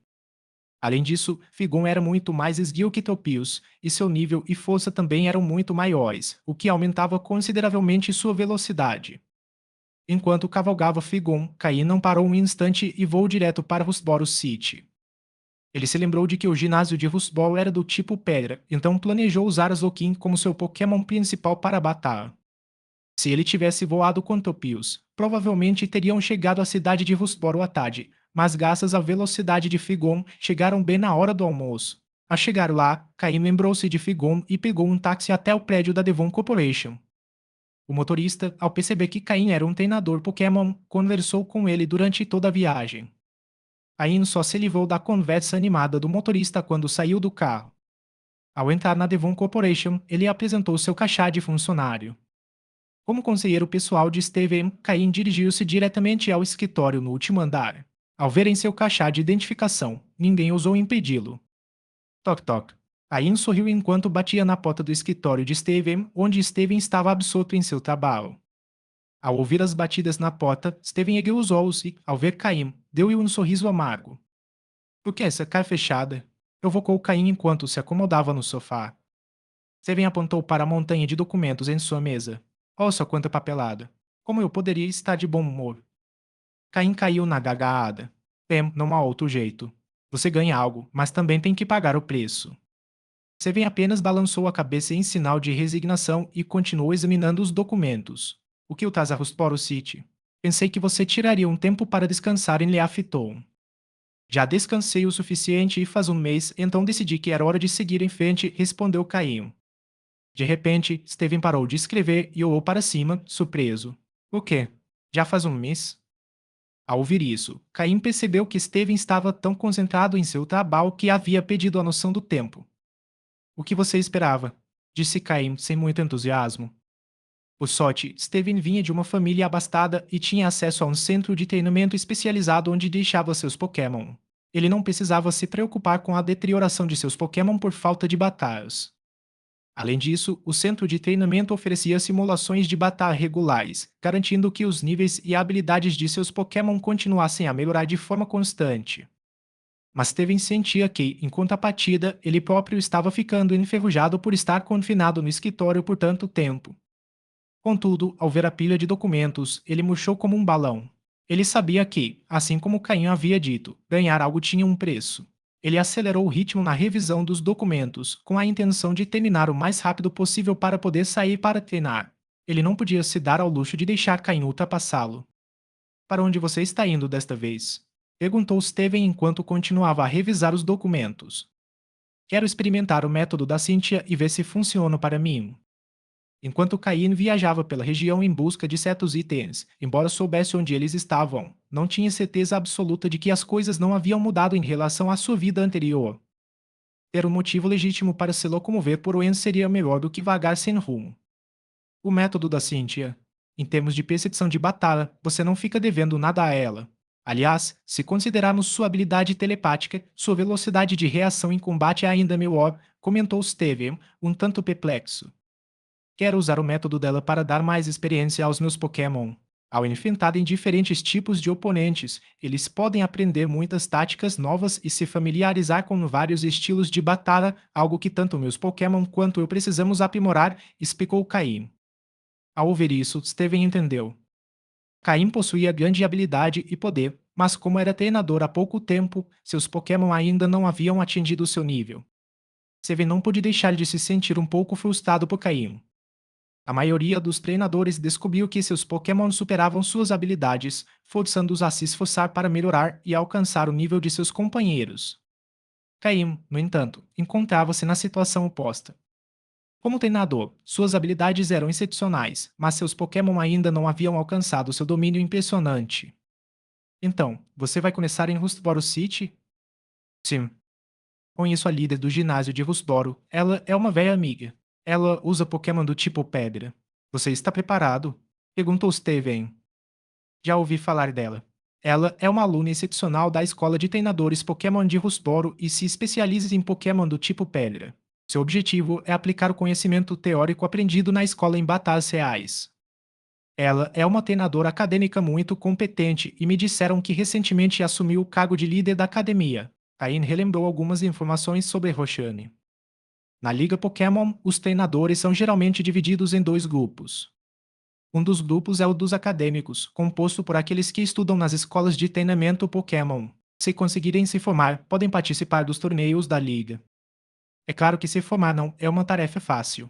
Além disso, Figon era muito mais esguio que Topius, e seu nível e força também eram muito maiores, o que aumentava consideravelmente sua velocidade. Enquanto cavalgava Figon, Caim não parou um instante e voou direto para Rustboro City. Ele se lembrou de que o ginásio de Rustboro era do tipo Pedra, então planejou usar Azokin como seu Pokémon principal para a batalha. Se ele tivesse voado com Topius, provavelmente teriam chegado à cidade de Rustboro à tarde, mas graças à velocidade de Figon, chegaram bem na hora do almoço. Ao chegar lá, Caim lembrou-se de Figon e pegou um táxi até o prédio da Devon Corporation. O motorista, ao perceber que Caim era um treinador Pokémon, conversou com ele durante toda a viagem. Caim só se livrou da conversa animada do motorista quando saiu do carro. Ao entrar na Devon Corporation, ele apresentou seu crachá de funcionário. Como conselheiro pessoal de Steven, Caim dirigiu-se diretamente ao escritório no último andar. Ao verem seu crachá de identificação, ninguém ousou impedi-lo. Toc toc. Caim sorriu enquanto batia na porta do escritório de Steven, onde Steven estava absorto em seu trabalho. Ao ouvir as batidas na porta, Steven ergueu os olhos e, ao ver Caim, deu-lhe um sorriso amargo. Por que essa cara fechada? Provocou Caim enquanto se acomodava no sofá. Steven apontou para a montanha de documentos em sua mesa. Ouça quanta papelada. Como eu poderia estar de bom humor? Caim caiu na gargalhada. Bem, não há outro jeito. Você ganha algo, mas também tem que pagar o preço. Steven apenas balançou a cabeça em sinal de resignação e continuou examinando os documentos. O que o traz a Rustboro City? Pensei que você tiraria um tempo para descansar em Leafeton. Já descansei o suficiente e faz um mês, então decidi que era hora de seguir em frente, respondeu Caim. De repente, Steven parou de escrever e olhou para cima, surpreso. O quê? Já faz um mês? Ao ouvir isso, Caim percebeu que Steven estava tão concentrado em seu trabalho que havia perdido a noção do tempo. O que você esperava? Disse Caim sem muito entusiasmo. Por sorte, Steven vinha de uma família abastada e tinha acesso a um centro de treinamento especializado onde deixava seus Pokémon. Ele não precisava se preocupar com a deterioração de seus Pokémon por falta de batalhas. Além disso, o centro de treinamento oferecia simulações de batalha regulares, garantindo que os níveis e habilidades de seus Pokémon continuassem a melhorar de forma constante. Mas Steven sentia que, enquanto a partida, ele próprio estava ficando enferrujado por estar confinado no escritório por tanto tempo. Contudo, ao ver a pilha de documentos, ele murchou como um balão. Ele sabia que, assim como Caim havia dito, ganhar algo tinha um preço. Ele acelerou o ritmo na revisão dos documentos, com a intenção de terminar o mais rápido possível para poder sair para treinar. Ele não podia se dar ao luxo de deixar Caim ultrapassá-lo. Para onde você está indo desta vez? Perguntou Steven enquanto continuava a revisar os documentos. Quero experimentar o método da Cynthia e ver se funciona para mim. Enquanto Caim viajava pela região em busca de certos itens, embora soubesse onde eles estavam, não tinha certeza absoluta de que as coisas não haviam mudado em relação à sua vida anterior. Ter um motivo legítimo para se locomover por Oen seria melhor do que vagar sem rumo. O método da Cynthia. Em termos de percepção de batalha, você não fica devendo nada a ela. Aliás, se considerarmos sua habilidade telepática, sua velocidade de reação em combate é ainda melhor, comentou Steven, um tanto perplexo. Quero usar o método dela para dar mais experiência aos meus Pokémon. Ao enfrentarem diferentes tipos de oponentes, eles podem aprender muitas táticas novas e se familiarizar com vários estilos de batalha, algo que tanto meus Pokémon quanto eu precisamos aprimorar, explicou Caim. Ao ouvir isso, Steven entendeu. Caim possuía grande habilidade e poder, mas como era treinador há pouco tempo, seus Pokémon ainda não haviam atingido seu nível. Steven não pôde deixar de se sentir um pouco frustrado por Caim. A maioria dos treinadores descobriu que seus Pokémon superavam suas habilidades, forçando-os a se esforçar para melhorar e alcançar o nível de seus companheiros. Caim, no entanto, encontrava-se na situação oposta. Como treinador, suas habilidades eram excepcionais, mas seus Pokémon ainda não haviam alcançado seu domínio impressionante. Então, você vai começar em Rustboro City? Sim. Conheço a líder do ginásio de Rustboro. Ela é uma velha amiga. Ela usa Pokémon do tipo Pedra. Você está preparado? Perguntou Steven. Já ouvi falar dela. Ela é uma aluna excepcional da escola de treinadores Pokémon de Rustboro e se especializa em Pokémon do tipo Pedra. Seu objetivo é aplicar o conhecimento teórico aprendido na escola em batalhas reais. Ela é uma treinadora acadêmica muito competente e me disseram que recentemente assumiu o cargo de líder da academia. Cain relembrou algumas informações sobre Roshane. Na Liga Pokémon, os treinadores são geralmente divididos em dois grupos. Um dos grupos é o dos acadêmicos, composto por aqueles que estudam nas escolas de treinamento Pokémon. Se conseguirem se formar, podem participar dos torneios da Liga. É claro que se formar não é uma tarefa fácil.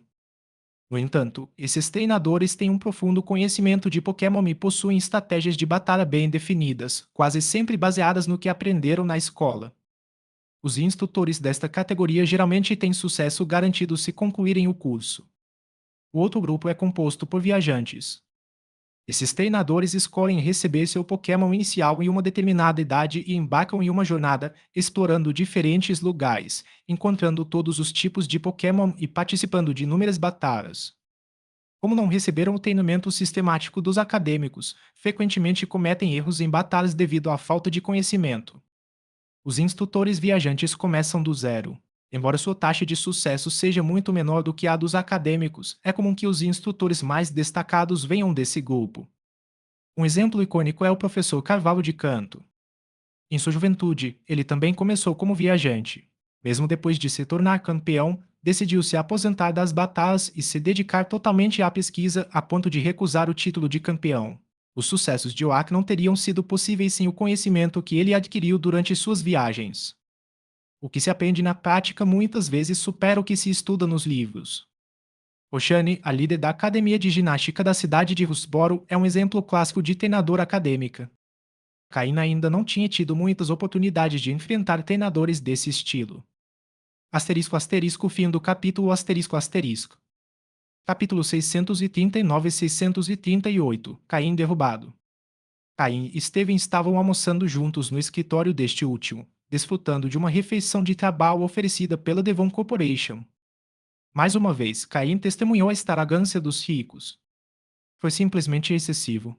No entanto, esses treinadores têm um profundo conhecimento de Pokémon e possuem estratégias de batalha bem definidas, quase sempre baseadas no que aprenderam na escola. Os instrutores desta categoria geralmente têm sucesso garantido se concluírem o curso. O outro grupo é composto por viajantes. Esses treinadores escolhem receber seu Pokémon inicial em uma determinada idade e embarcam em uma jornada explorando diferentes lugares, encontrando todos os tipos de Pokémon e participando de inúmeras batalhas. Como não receberam o treinamento sistemático dos acadêmicos, frequentemente cometem erros em batalhas devido à falta de conhecimento. Os instrutores viajantes começam do zero. Embora sua taxa de sucesso seja muito menor do que a dos acadêmicos, é comum que os instrutores mais destacados venham desse grupo. Um exemplo icônico é o professor Carvalho de Canto. Em sua juventude, ele também começou como viajante. Mesmo depois de se tornar campeão, decidiu se aposentar das batalhas e se dedicar totalmente à pesquisa a ponto de recusar o título de campeão. Os sucessos de Oak não teriam sido possíveis sem o conhecimento que ele adquiriu durante suas viagens. O que se aprende na prática muitas vezes supera o que se estuda nos livros. Roshane, a líder da academia de ginástica da cidade de Rustboro, é um exemplo clássico de treinadora acadêmica. Caim ainda não tinha tido muitas oportunidades de enfrentar treinadores desse estilo. Asterisco asterisco fim do capítulo asterisco asterisco. Capítulo 639 e 638 Caim derrubado. Caim e Steven estavam almoçando juntos no escritório deste último, desfrutando de uma refeição de trabalho oferecida pela Devon Corporation. Mais uma vez, Caim testemunhou a extravagância dos ricos. Foi simplesmente excessivo.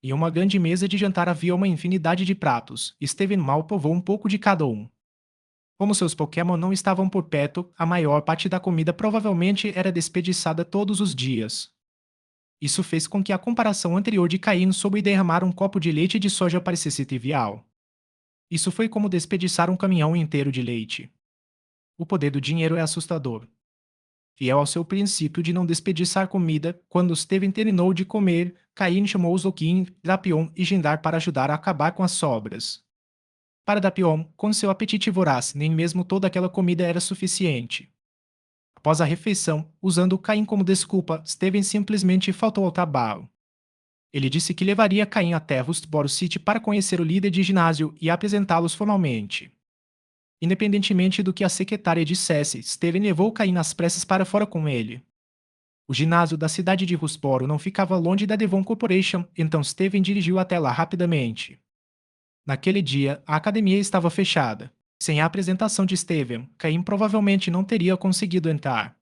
Em uma grande mesa de jantar havia uma infinidade de pratos, e Steven mal provou um pouco de cada um. Como seus Pokémon não estavam por perto, a maior parte da comida provavelmente era desperdiçada todos os dias. Isso fez com que a comparação anterior de Caim sobre derramar um copo de leite de soja parecesse trivial. Isso foi como desperdiçar um caminhão inteiro de leite. O poder do dinheiro é assustador. Fiel ao seu princípio de não desperdiçar comida, quando Steven terminou de comer, Caim chamou Zoquim, Drapion e Gindar para ajudar a acabar com as sobras. Para Drapion, com seu apetite voraz, nem mesmo toda aquela comida era suficiente. Após a refeição, usando Caim como desculpa, Steven simplesmente faltou ao trabalho. Ele disse que levaria Caim até Rustboro City para conhecer o líder de ginásio e apresentá-los formalmente. Independentemente do que a secretária dissesse, Steven levou Caim nas pressas para fora com ele. O ginásio da cidade de Rustboro não ficava longe da Devon Corporation, então Steven dirigiu até lá rapidamente. Naquele dia, a academia estava fechada. Sem a apresentação de Steven, Caim provavelmente não teria conseguido entrar.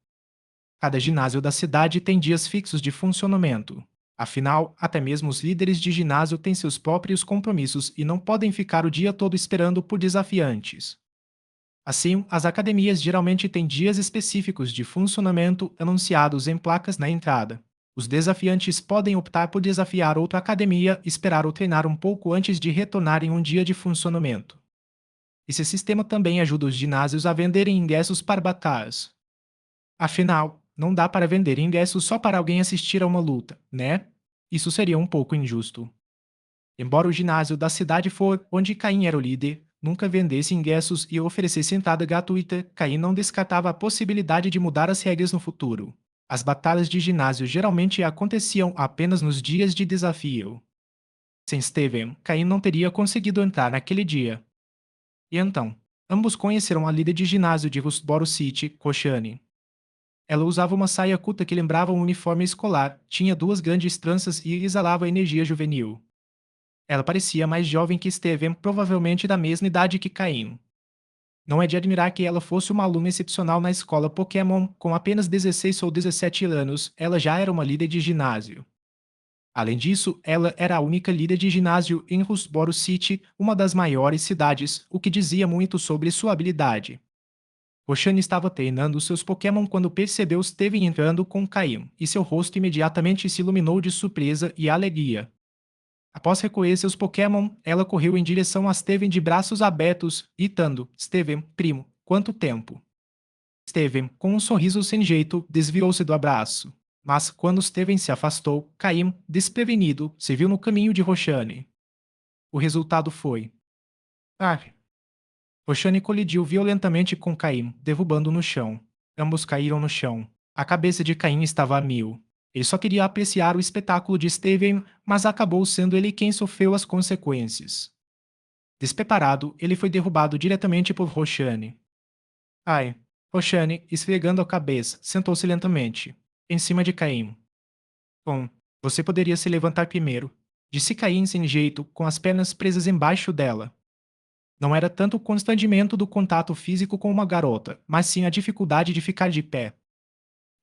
Cada ginásio da cidade tem dias fixos de funcionamento. Afinal, até mesmo os líderes de ginásio têm seus próprios compromissos e não podem ficar o dia todo esperando por desafiantes. Assim, as academias geralmente têm dias específicos de funcionamento anunciados em placas na entrada. Os desafiantes podem optar por desafiar outra academia, esperar ou treinar um pouco antes de retornar em um dia de funcionamento. Esse sistema também ajuda os ginásios a venderem ingressos para batalhas. Afinal, não dá para vender ingressos só para alguém assistir a uma luta, né? Isso seria um pouco injusto. Embora o ginásio da cidade for onde Caim era o líder, nunca vendesse ingressos e oferecesse entrada gratuita, Caim não descartava a possibilidade de mudar as regras no futuro. As batalhas de ginásio geralmente aconteciam apenas nos dias de desafio. Sem Steven, Caim não teria conseguido entrar naquele dia. E então, ambos conheceram a líder de ginásio de Rustboro City, Koshani. Ela usava uma saia curta que lembrava um uniforme escolar, tinha duas grandes tranças e exalava energia juvenil. Ela parecia mais jovem que Steven, provavelmente da mesma idade que Caim. Não é de admirar que ela fosse uma aluna excepcional na escola Pokémon, com apenas 16 ou 17 anos, ela já era uma líder de ginásio. Além disso, ela era a única líder de ginásio em Rustboro City, uma das maiores cidades, o que dizia muito sobre sua habilidade. Roshani estava treinando seus Pokémon quando percebeu Steven entrando com Caim, e seu rosto imediatamente se iluminou de surpresa e alegria. Após recolher seus Pokémon, ela correu em direção a Steven de braços abertos, gritando: Steven, primo, quanto tempo? Steven, com um sorriso sem jeito, desviou-se do abraço. Mas, quando Steven se afastou, Caim, desprevenido, se viu no caminho de Roshani. O resultado foi: Ah! Roshani colidiu violentamente com Caim, derrubando-o no chão. Ambos caíram no chão. A cabeça de Caim estava a mil. Ele só queria apreciar o espetáculo de Steven, mas acabou sendo ele quem sofreu as consequências. Despreparado, ele foi derrubado diretamente por Roshani. Ai! Roshani, esfregando a cabeça, sentou-se lentamente, em cima de Caim. Bom, você poderia se levantar primeiro, disse Caim sem jeito, com as pernas presas embaixo dela. Não era tanto o constrangimento do contato físico com uma garota, mas sim a dificuldade de ficar de pé.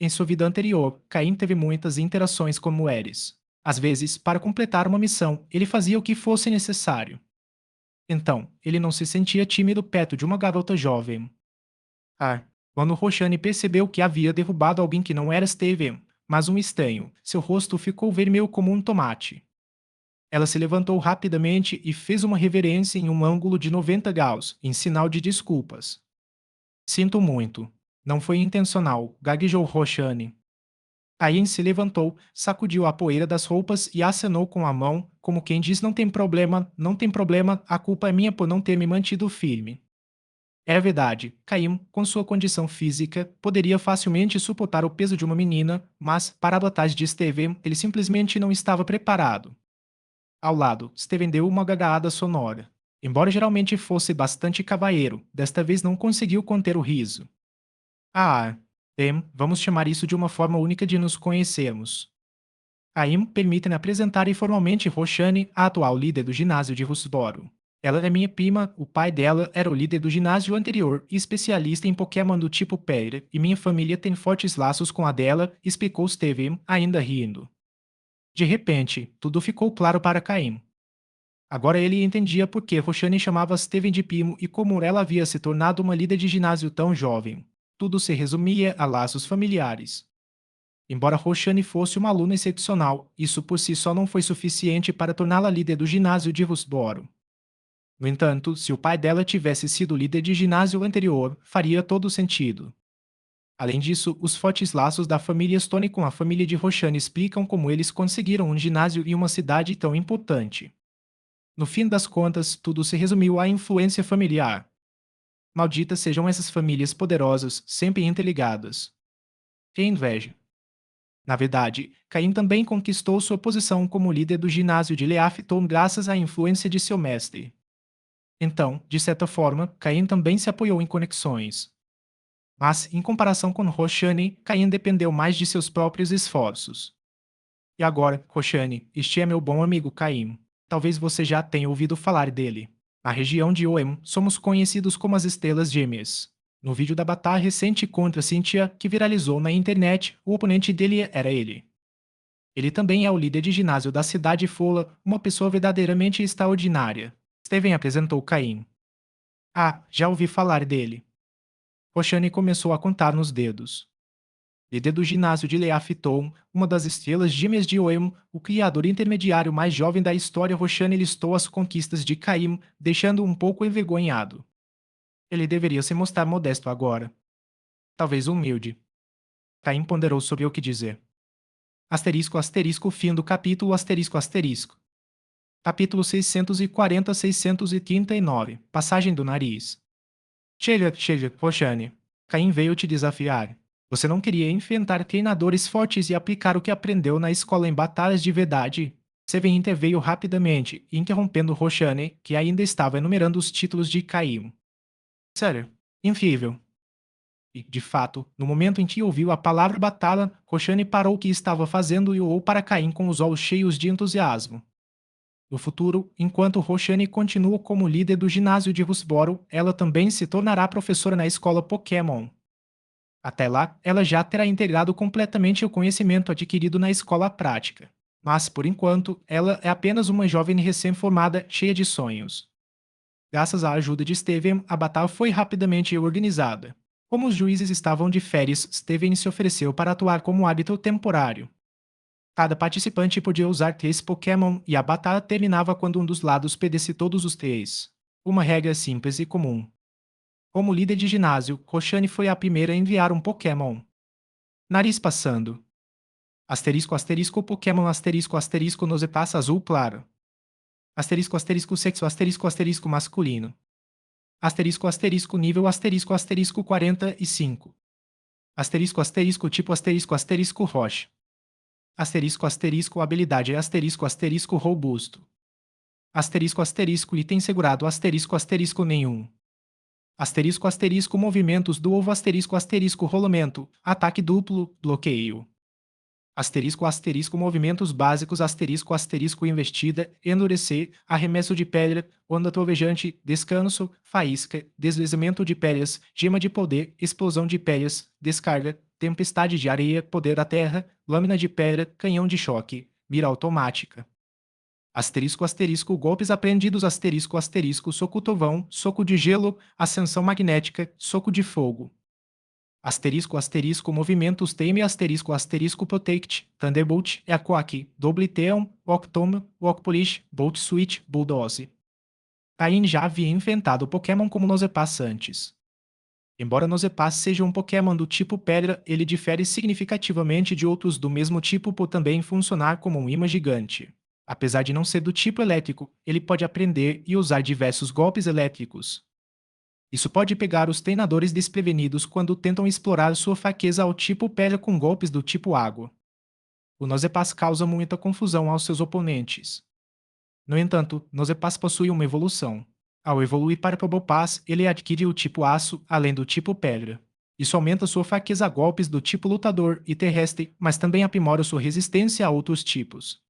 Em sua vida anterior, Caim teve muitas interações com mulheres. Às vezes, para completar uma missão, ele fazia o que fosse necessário. Então, ele não se sentia tímido perto de uma garota jovem. Ah, quando Roshani percebeu que havia derrubado alguém que não era Steven, mas um estranho, seu rosto ficou vermelho como um tomate. Ela se levantou rapidamente e fez uma reverência em um ângulo de 90 graus, em sinal de desculpas. Sinto muito. Não foi intencional, gaguejou Roshani. Caim se levantou, sacudiu a poeira das roupas e acenou com a mão, como quem diz não tem problema, não tem problema, a culpa é minha por não ter me mantido firme. É verdade, Caim, com sua condição física, poderia facilmente suportar o peso de uma menina, mas, para a batalha de Steven, ele simplesmente não estava preparado. Ao lado, Steven deu uma gargalhada sonora. Embora geralmente fosse bastante cavalheiro, desta vez não conseguiu conter o riso. Ah, vamos chamar isso de uma forma única de nos conhecermos. Caim permite-me apresentar informalmente Roxane, a atual líder do ginásio de Rusboro. Ela é minha prima, o pai dela era o líder do ginásio anterior e especialista em Pokémon do tipo Pedra, e minha família tem fortes laços com a dela, explicou Steven, ainda rindo. De repente, tudo ficou claro para Caim. Agora ele entendia por que Roxane chamava Steven de primo e como ela havia se tornado uma líder de ginásio tão jovem. Tudo se resumia a laços familiares. Embora Roxane fosse uma aluna excepcional, isso por si só não foi suficiente para torná-la líder do ginásio de Rusboro. No entanto, se o pai dela tivesse sido líder de ginásio anterior, faria todo sentido. Além disso, os fortes laços da família Stone com a família de Roxane explicam como eles conseguiram um ginásio em uma cidade tão importante. No fim das contas, tudo se resumiu à influência familiar. Malditas sejam essas famílias poderosas, sempre interligadas. Que inveja. Na verdade, Caim também conquistou sua posição como líder do ginásio de Leafton graças à influência de seu mestre. Então, de certa forma, Caim também se apoiou em conexões. Mas, em comparação com Roxane, Caim dependeu mais de seus próprios esforços. E agora, Roxane, este é meu bom amigo Caim. Talvez você já tenha ouvido falar dele. Na região de Oem, somos conhecidos como as Estrelas Gêmeas. No vídeo da batalha recente contra Cynthia, que viralizou na internet, o oponente dele era ele. Ele também é o líder de ginásio da cidade Fola, uma pessoa verdadeiramente extraordinária. Steven apresentou Caim. Ah, já ouvi falar dele. Roxane começou a contar nos dedos. Líder do ginásio de Leafiton, uma das estrelas gêmeas de Oem, o criador intermediário mais jovem da história, Roxane listou as conquistas de Caim, deixando-o um pouco envergonhado. Ele deveria se mostrar modesto agora. Talvez humilde. Caim ponderou sobre o que dizer. Asterisco, asterisco, fim do capítulo, asterisco, asterisco. Capítulo 640-639. Passagem do nariz. Chega, Roxane. Caim veio te desafiar. Você não queria enfrentar treinadores fortes e aplicar o que aprendeu na escola em batalhas de verdade? Seven interveio rapidamente, interrompendo Roxane, que ainda estava enumerando os títulos de Caim. Sério, infível. E, de fato, no momento em que ouviu a palavra batalha, Roxane parou o que estava fazendo e olhou para Caim com os olhos cheios de entusiasmo. No futuro, enquanto Roxane continua como líder do ginásio de Rusboro, ela também se tornará professora na escola Pokémon. Até lá, ela já terá integrado completamente o conhecimento adquirido na escola prática. Mas, por enquanto, ela é apenas uma jovem recém-formada cheia de sonhos. Graças à ajuda de Steven, a batalha foi rapidamente organizada. Como os juízes estavam de férias, Steven se ofereceu para atuar como árbitro temporário. Cada participante podia usar 3 Pokémon e a batalha terminava quando um dos lados perdesse todos os 3. Uma regra simples e comum. Como líder de ginásio, Roxane foi a primeira a enviar um Pokémon. Nariz passando. Asterisco asterisco Pokémon asterisco asterisco Nosepass azul claro. Asterisco asterisco sexo asterisco asterisco masculino. Asterisco asterisco nível asterisco asterisco 45. Asterisco asterisco tipo asterisco asterisco rocha. Asterisco asterisco habilidade asterisco asterisco robusto. Asterisco asterisco item segurado asterisco asterisco nenhum. Asterisco asterisco movimentos do ovo asterisco asterisco rolamento, ataque duplo, bloqueio. Asterisco asterisco movimentos básicos asterisco asterisco investida, endurecer, arremesso de pedra, onda trovejante, descanso, faísca, deslizamento de pedras, gema de poder, explosão de pedras, descarga, tempestade de areia, poder da terra, lâmina de pedra, canhão de choque, mira automática. Asterisco asterisco golpes apreendidos asterisco asterisco soco tovão, soco de gelo, ascensão magnética, soco de fogo. Asterisco asterisco movimentos teme asterisco asterisco protect, Thunderbolt, Equaki, Double Teon, Walk Tomb, Walk Polish, Bolt Switch, Bulldoze. Cain já havia enfrentado Pokémon como Nosepass antes. Embora Nosepass seja um Pokémon do tipo Pedra, ele difere significativamente de outros do mesmo tipo por também funcionar como um imã gigante. Apesar de não ser do tipo elétrico, ele pode aprender e usar diversos golpes elétricos. Isso pode pegar os treinadores desprevenidos quando tentam explorar sua fraqueza ao tipo pedra com golpes do tipo água. O Nosepass causa muita confusão aos seus oponentes. No entanto, Nosepass possui uma evolução. Ao evoluir para Probopass, ele adquire o tipo Aço, além do tipo Pedra. Isso aumenta sua fraqueza a golpes do tipo Lutador e Terrestre, mas também aprimora sua resistência a outros tipos.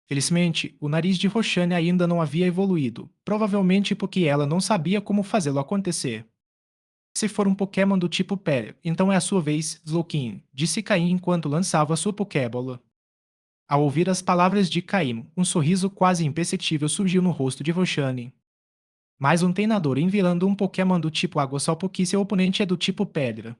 Felizmente, o nariz de Roshane ainda não havia evoluído, provavelmente porque ela não sabia como fazê-lo acontecer. Se for um Pokémon do tipo Pedra, então é a sua vez, Slowking, disse Caim enquanto lançava sua Pokébola. Ao ouvir as palavras de Caim, um sorriso quase imperceptível surgiu no rosto de Roshane. Mais um treinador enviando um Pokémon do tipo Água só porque seu oponente é do tipo Pedra.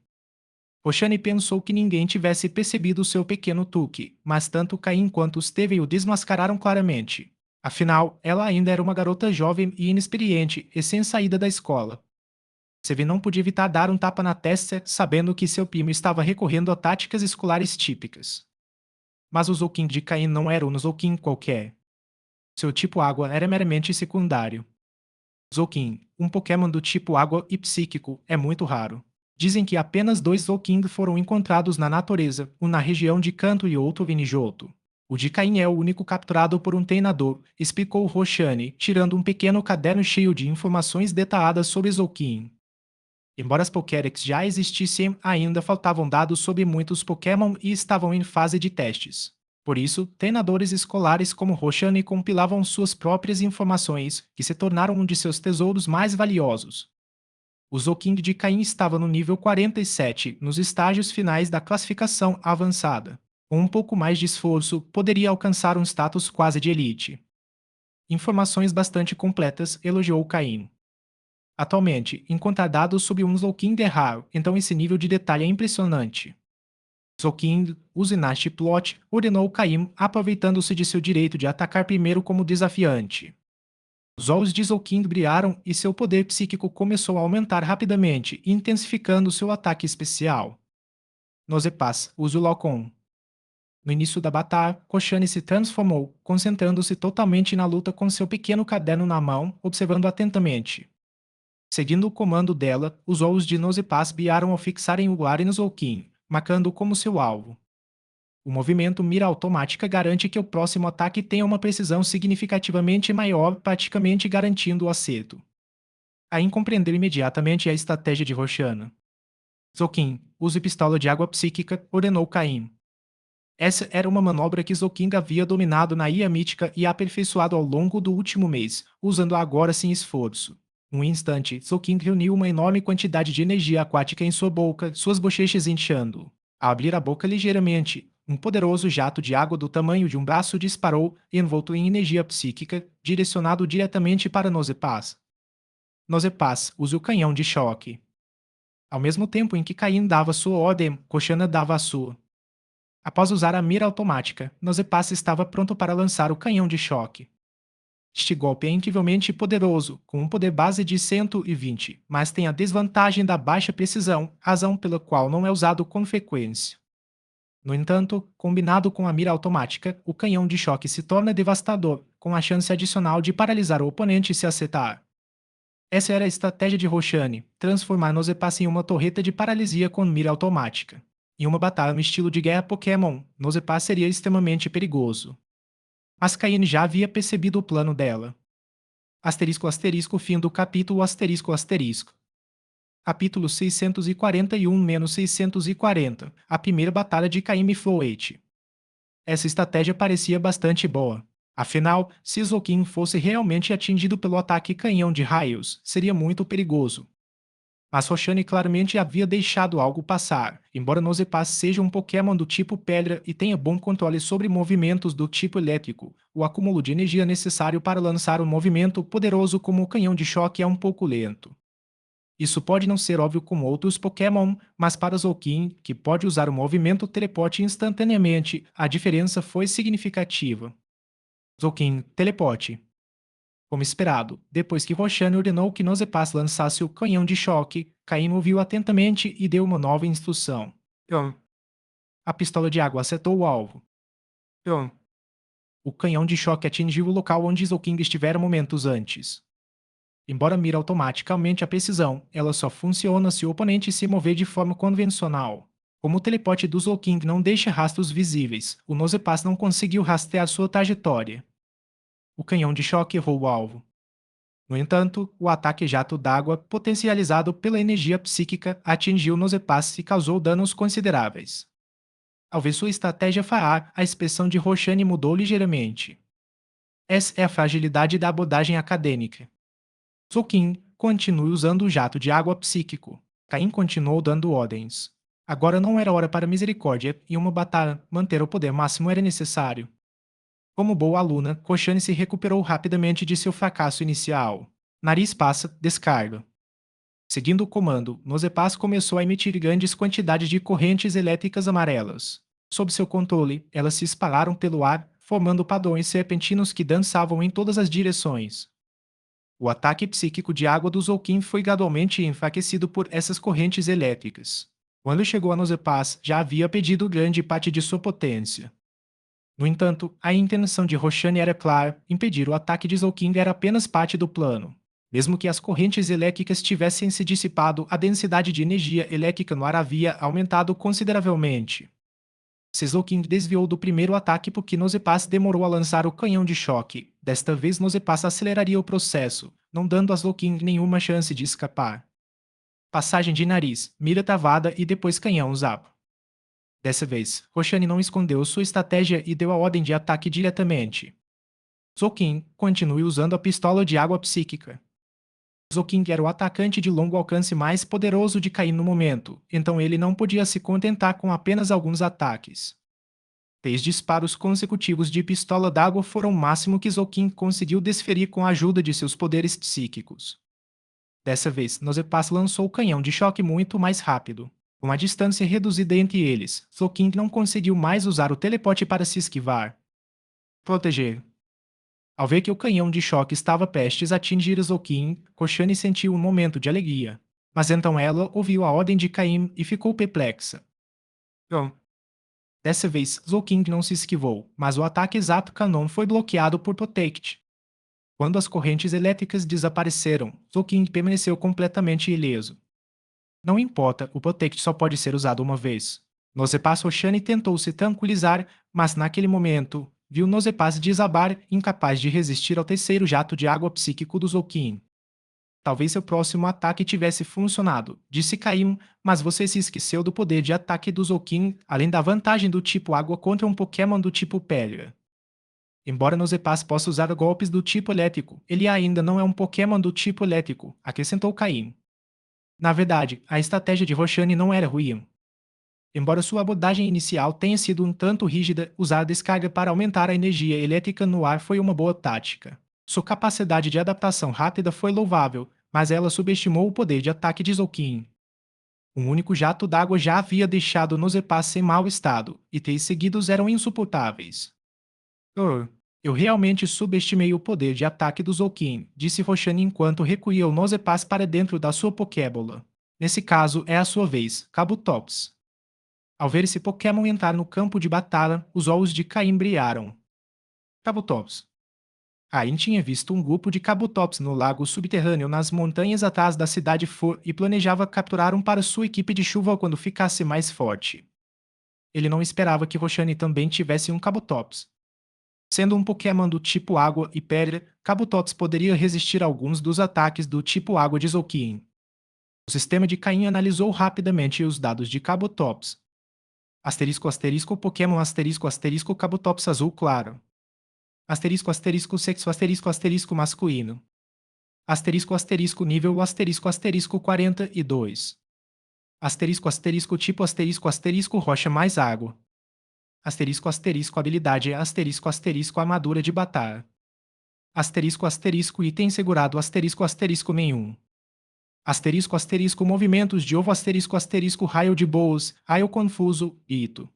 Roshane pensou que ninguém tivesse percebido seu pequeno truque, mas tanto Caim quanto Steven o desmascararam claramente. Afinal, ela ainda era uma garota jovem e inexperiente, recém-saída da escola. Steven não podia evitar dar um tapa na testa, sabendo que seu primo estava recorrendo a táticas escolares típicas. Mas o Zouking de Caim não era um Zouking qualquer. Seu tipo água era meramente secundário. Zouking, um Pokémon do tipo água e psíquico, é muito raro. Dizem que apenas dois Zouking foram encontrados na natureza, um na região de Kanto e outro em Johto. O de Caim é o único capturado por um treinador, explicou Roshane, tirando um pequeno caderno cheio de informações detalhadas sobre Zouking. Embora as Pokédex já existissem, ainda faltavam dados sobre muitos Pokémon e estavam em fase de testes. Por isso, treinadores escolares como Roshane compilavam suas próprias informações, que se tornaram um de seus tesouros mais valiosos. O Zouking de Caim estava no nível 47, nos estágios finais da classificação avançada. Com um pouco mais de esforço, poderia alcançar um status quase de elite. Informações bastante completas, elogiou Caim. Atualmente, encontrar dados sobre um Zouking é raro, então esse nível de detalhe é impressionante. Zouking, o Zinasti Plot, ordenou Caim, aproveitando-se de seu direito de atacar primeiro como desafiante. Os olhos de Zouking brilharam e seu poder psíquico começou a aumentar rapidamente, intensificando seu ataque especial. Nosepass, usa o Locom. No início da batalha, Koshane se transformou, concentrando-se totalmente na luta com seu pequeno caderno na mão, observando atentamente. Seguindo o comando dela, os olhos de Nosepass brilharam ao fixarem o ar em Zouking, marcando-o como seu alvo. O movimento mira automática garante que o próximo ataque tenha uma precisão significativamente maior, praticamente garantindo o acerto. Aí compreendeu imediatamente a estratégia de Roshana. Zouking, use pistola de água psíquica, ordenou Caim. Essa era uma manobra que Zouking havia dominado na IA mítica e aperfeiçoado ao longo do último mês, usando-a agora sem esforço. Num instante, Zouking reuniu uma enorme quantidade de energia aquática em sua boca, suas bochechas inchando. Ao abrir a boca ligeiramente, um poderoso jato de água do tamanho de um braço disparou, envolto em energia psíquica, direcionado diretamente para Nosepass. Nosepass, use o canhão de choque. Ao mesmo tempo em que Caim dava sua ordem, Koshana dava a sua. Após usar a mira automática, Nosepass estava pronto para lançar o canhão de choque. Este golpe é incrivelmente poderoso, com um poder base de 120, mas tem a desvantagem da baixa precisão, razão pela qual não é usado com frequência. No entanto, combinado com a mira automática, o canhão de choque se torna devastador, com a chance adicional de paralisar o oponente se acertar. Essa era a estratégia de Roshane, transformar Nosepass em uma torreta de paralisia com mira automática. Em uma batalha no estilo de guerra Pokémon, Nosepass seria extremamente perigoso. Mas Caine já havia percebido o plano dela. Asterisco asterisco fim do capítulo asterisco asterisco. Capítulo 641-640, a primeira batalha de Caim e Floate. Essa estratégia parecia bastante boa. Afinal, se Zouking fosse realmente atingido pelo ataque canhão de raios, seria muito perigoso. Mas Roshane claramente havia deixado algo passar, embora Nosepass seja um Pokémon do tipo Pedra e tenha bom controle sobre movimentos do tipo elétrico. O acúmulo de energia necessário para lançar um movimento poderoso como o canhão de choque é um pouco lento. Isso pode não ser óbvio com outros Pokémon, mas para Zouking, que pode usar o movimento teleporte instantaneamente, a diferença foi significativa. Zouking, teleporte. Como esperado, depois que Roshane ordenou que Nosepass lançasse o canhão de choque, Caim ouviu atentamente e deu uma nova instrução. A pistola de água acertou o alvo. O canhão de choque atingiu o local onde Zouking estivera momentos antes. Embora mira automaticamente a precisão, ela só funciona se o oponente se mover de forma convencional. Como o teleporte do Zouking não deixa rastros visíveis, o Nosepass não conseguiu rastrear sua trajetória. O canhão de choque errou o alvo. No entanto, o ataque jato d'água, potencializado pela energia psíquica, atingiu Nosepass e causou danos consideráveis. Ao ver sua estratégia falhar, a expressão de Roshani mudou ligeiramente. Essa é a fragilidade da abordagem acadêmica. Zokin continue usando o jato de água psíquico. Caim continuou dando ordens. Agora não era hora para misericórdia, e uma batalha manter o poder máximo era necessário. Como boa aluna, Koshane se recuperou rapidamente de seu fracasso inicial. Nariz passa, descarga. Seguindo o comando, Nosepass começou a emitir grandes quantidades de correntes elétricas amarelas. Sob seu controle, elas se espalharam pelo ar, formando padrões serpentinos que dançavam em todas as direções. O ataque psíquico de água do Zoukin foi gradualmente enfraquecido por essas correntes elétricas. Quando chegou a Nosepass, já havia perdido grande parte de sua potência. No entanto, a intenção de Roshani era clara: impedir o ataque de Zoukin era apenas parte do plano. Mesmo que as correntes elétricas tivessem se dissipado, a densidade de energia elétrica no ar havia aumentado consideravelmente. Zoukin desviou do primeiro ataque porque Nosepass demorou a lançar o canhão de choque. Desta vez, Nosepass aceleraria o processo, não dando a Zoukin nenhuma chance de escapar. Passagem de nariz, mira travada e depois canhão usado. Dessa vez, Roshani não escondeu sua estratégia e deu a ordem de ataque diretamente. Zoukin continue usando a pistola de água psíquica. Zoukin era o atacante de longo alcance mais poderoso de Caim no momento, então ele não podia se contentar com apenas alguns ataques. 3 disparos consecutivos de pistola d'água foram o máximo que Zoukin conseguiu desferir com a ajuda de seus poderes psíquicos. Dessa vez, Nosepass lançou o canhão de choque muito mais rápido. Com a distância reduzida entre eles, Zoukin não conseguiu mais usar o teleporte para se esquivar. Proteger. Ao ver que o canhão de choque estava prestes a atingir Zoukin, Koshani sentiu um momento de alegria. Mas então ela ouviu a ordem de Caim e ficou perplexa. Bom, dessa vez, Zoukin não se esquivou, mas o ataque exato canon foi bloqueado por Protect. Quando as correntes elétricas desapareceram, Zoukin permaneceu completamente ileso. Não importa, o Protect só pode ser usado uma vez. Nosepass Roshani tentou se tranquilizar, mas naquele momento, viu Nosepass desabar, incapaz de resistir ao terceiro jato de água psíquico do Zoukin. Talvez seu próximo ataque tivesse funcionado, disse Caim, mas você se esqueceu do poder de ataque do Zoukin, além da vantagem do tipo água contra um Pokémon do tipo Pedra. Embora Nosepass possa usar golpes do tipo elétrico, ele ainda não é um Pokémon do tipo elétrico, acrescentou Caim. Na verdade, a estratégia de Roshani não era ruim. Embora sua abordagem inicial tenha sido um tanto rígida, usar a descarga para aumentar a energia elétrica no ar foi uma boa tática. Sua capacidade de adaptação rápida foi louvável, mas ela subestimou o poder de ataque de Zoukin. Um único jato d'água já havia deixado Nosepass em mau estado, e 3 seguidos eram insuportáveis. Oh, eu realmente subestimei o poder de ataque do Zoukin, disse Roshani enquanto recolhia o Nosepass para dentro da sua Pokébola. Nesse caso, é a sua vez, Kabutops. Ao ver esse Pokémon entrar no campo de batalha, os olhos de Caim brilharam. Kabutops. Caim tinha visto um grupo de Kabutops no lago subterrâneo nas montanhas atrás da cidade For e planejava capturar um para sua equipe de chuva quando ficasse mais forte. Ele não esperava que Roshani também tivesse um Kabutops. Sendo um Pokémon do tipo água e pedra, Kabutops poderia resistir a alguns dos ataques do tipo água de Zoukin. O sistema de Caim analisou rapidamente os dados de Kabutops. Asterisco asterisco Pokémon asterisco asterisco Kabutops azul claro. Asterisco asterisco sexo asterisco asterisco masculino. Asterisco asterisco nível asterisco asterisco 42. Asterisco asterisco tipo asterisco asterisco rocha mais água. Asterisco asterisco habilidade asterisco asterisco armadura de batalha. Asterisco asterisco item segurado asterisco asterisco nenhum. Asterisco asterisco movimentos de ovo asterisco asterisco raio de boas, raio confuso, ito.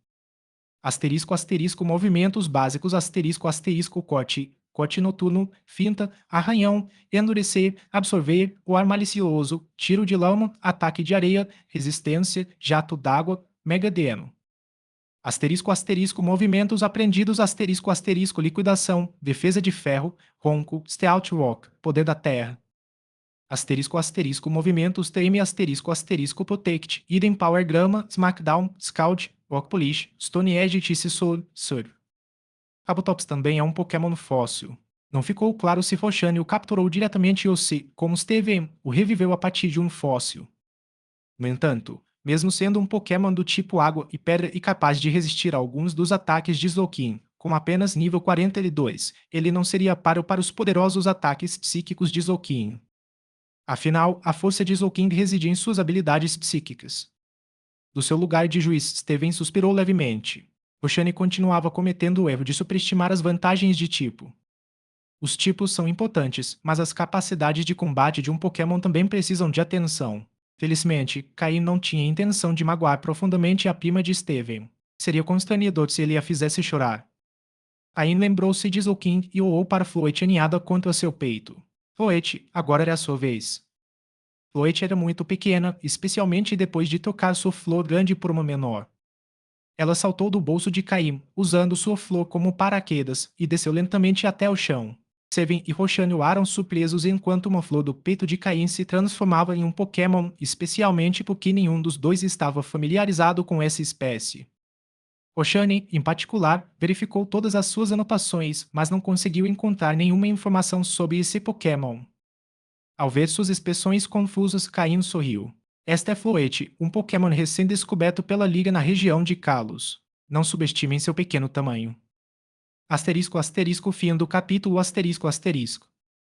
Asterisco asterisco movimentos básicos asterisco asterisco corte, corte noturno, finta, arranhão, endurecer, absorver, o ar malicioso, tiro de lama, ataque de areia, resistência, jato d'água, mega dano. Asterisco asterisco movimentos aprendidos asterisco asterisco liquidação, defesa de ferro, ronco, stealth walk, poder da terra. Asterisco asterisco movimentos TM asterisco asterisco protect, hidden power grama, smackdown, scout, rock polish, stone edge tisse soul, surf. Kabutops também é um Pokémon fóssil. Não ficou claro se Roxane o capturou diretamente ou se, como Steven, o reviveu a partir de um fóssil. No entanto, mesmo sendo um Pokémon do tipo Água e Pedra e capaz de resistir a alguns dos ataques de Slowking, com apenas nível 42, ele não seria páreo para os poderosos ataques psíquicos de Slowking. Afinal, a força de Slowking residia em suas habilidades psíquicas. Do seu lugar de juiz, Steven suspirou levemente. Roxane continuava cometendo o erro de superestimar as vantagens de tipo. Os tipos são importantes, mas as capacidades de combate de um Pokémon também precisam de atenção. Felizmente, Caim não tinha intenção de magoar profundamente a prima de Steven. Seria constrangedor se ele a fizesse chorar. Caim lembrou-se de Zolkin e olhou para Floet aninhada contra seu peito. Floet, agora era a sua vez. Floet era muito pequena, especialmente depois de trocar sua flor grande por uma menor. Ela saltou do bolso de Caim, usando sua flor como paraquedas, e desceu lentamente até o chão. Seven e Roxane olharam surpresos enquanto uma flor do peito de Caim se transformava em um Pokémon, especialmente porque nenhum dos dois estava familiarizado com essa espécie. Roxane, em particular, verificou todas as suas anotações, mas não conseguiu encontrar nenhuma informação sobre esse Pokémon. Ao ver suas expressões confusas, Caim sorriu. Esta é Floete, um Pokémon recém-descoberto pela Liga na região de Kalos. Não subestimem seu pequeno tamanho. Asterisco asterisco fim do capítulo asterisco asterisco.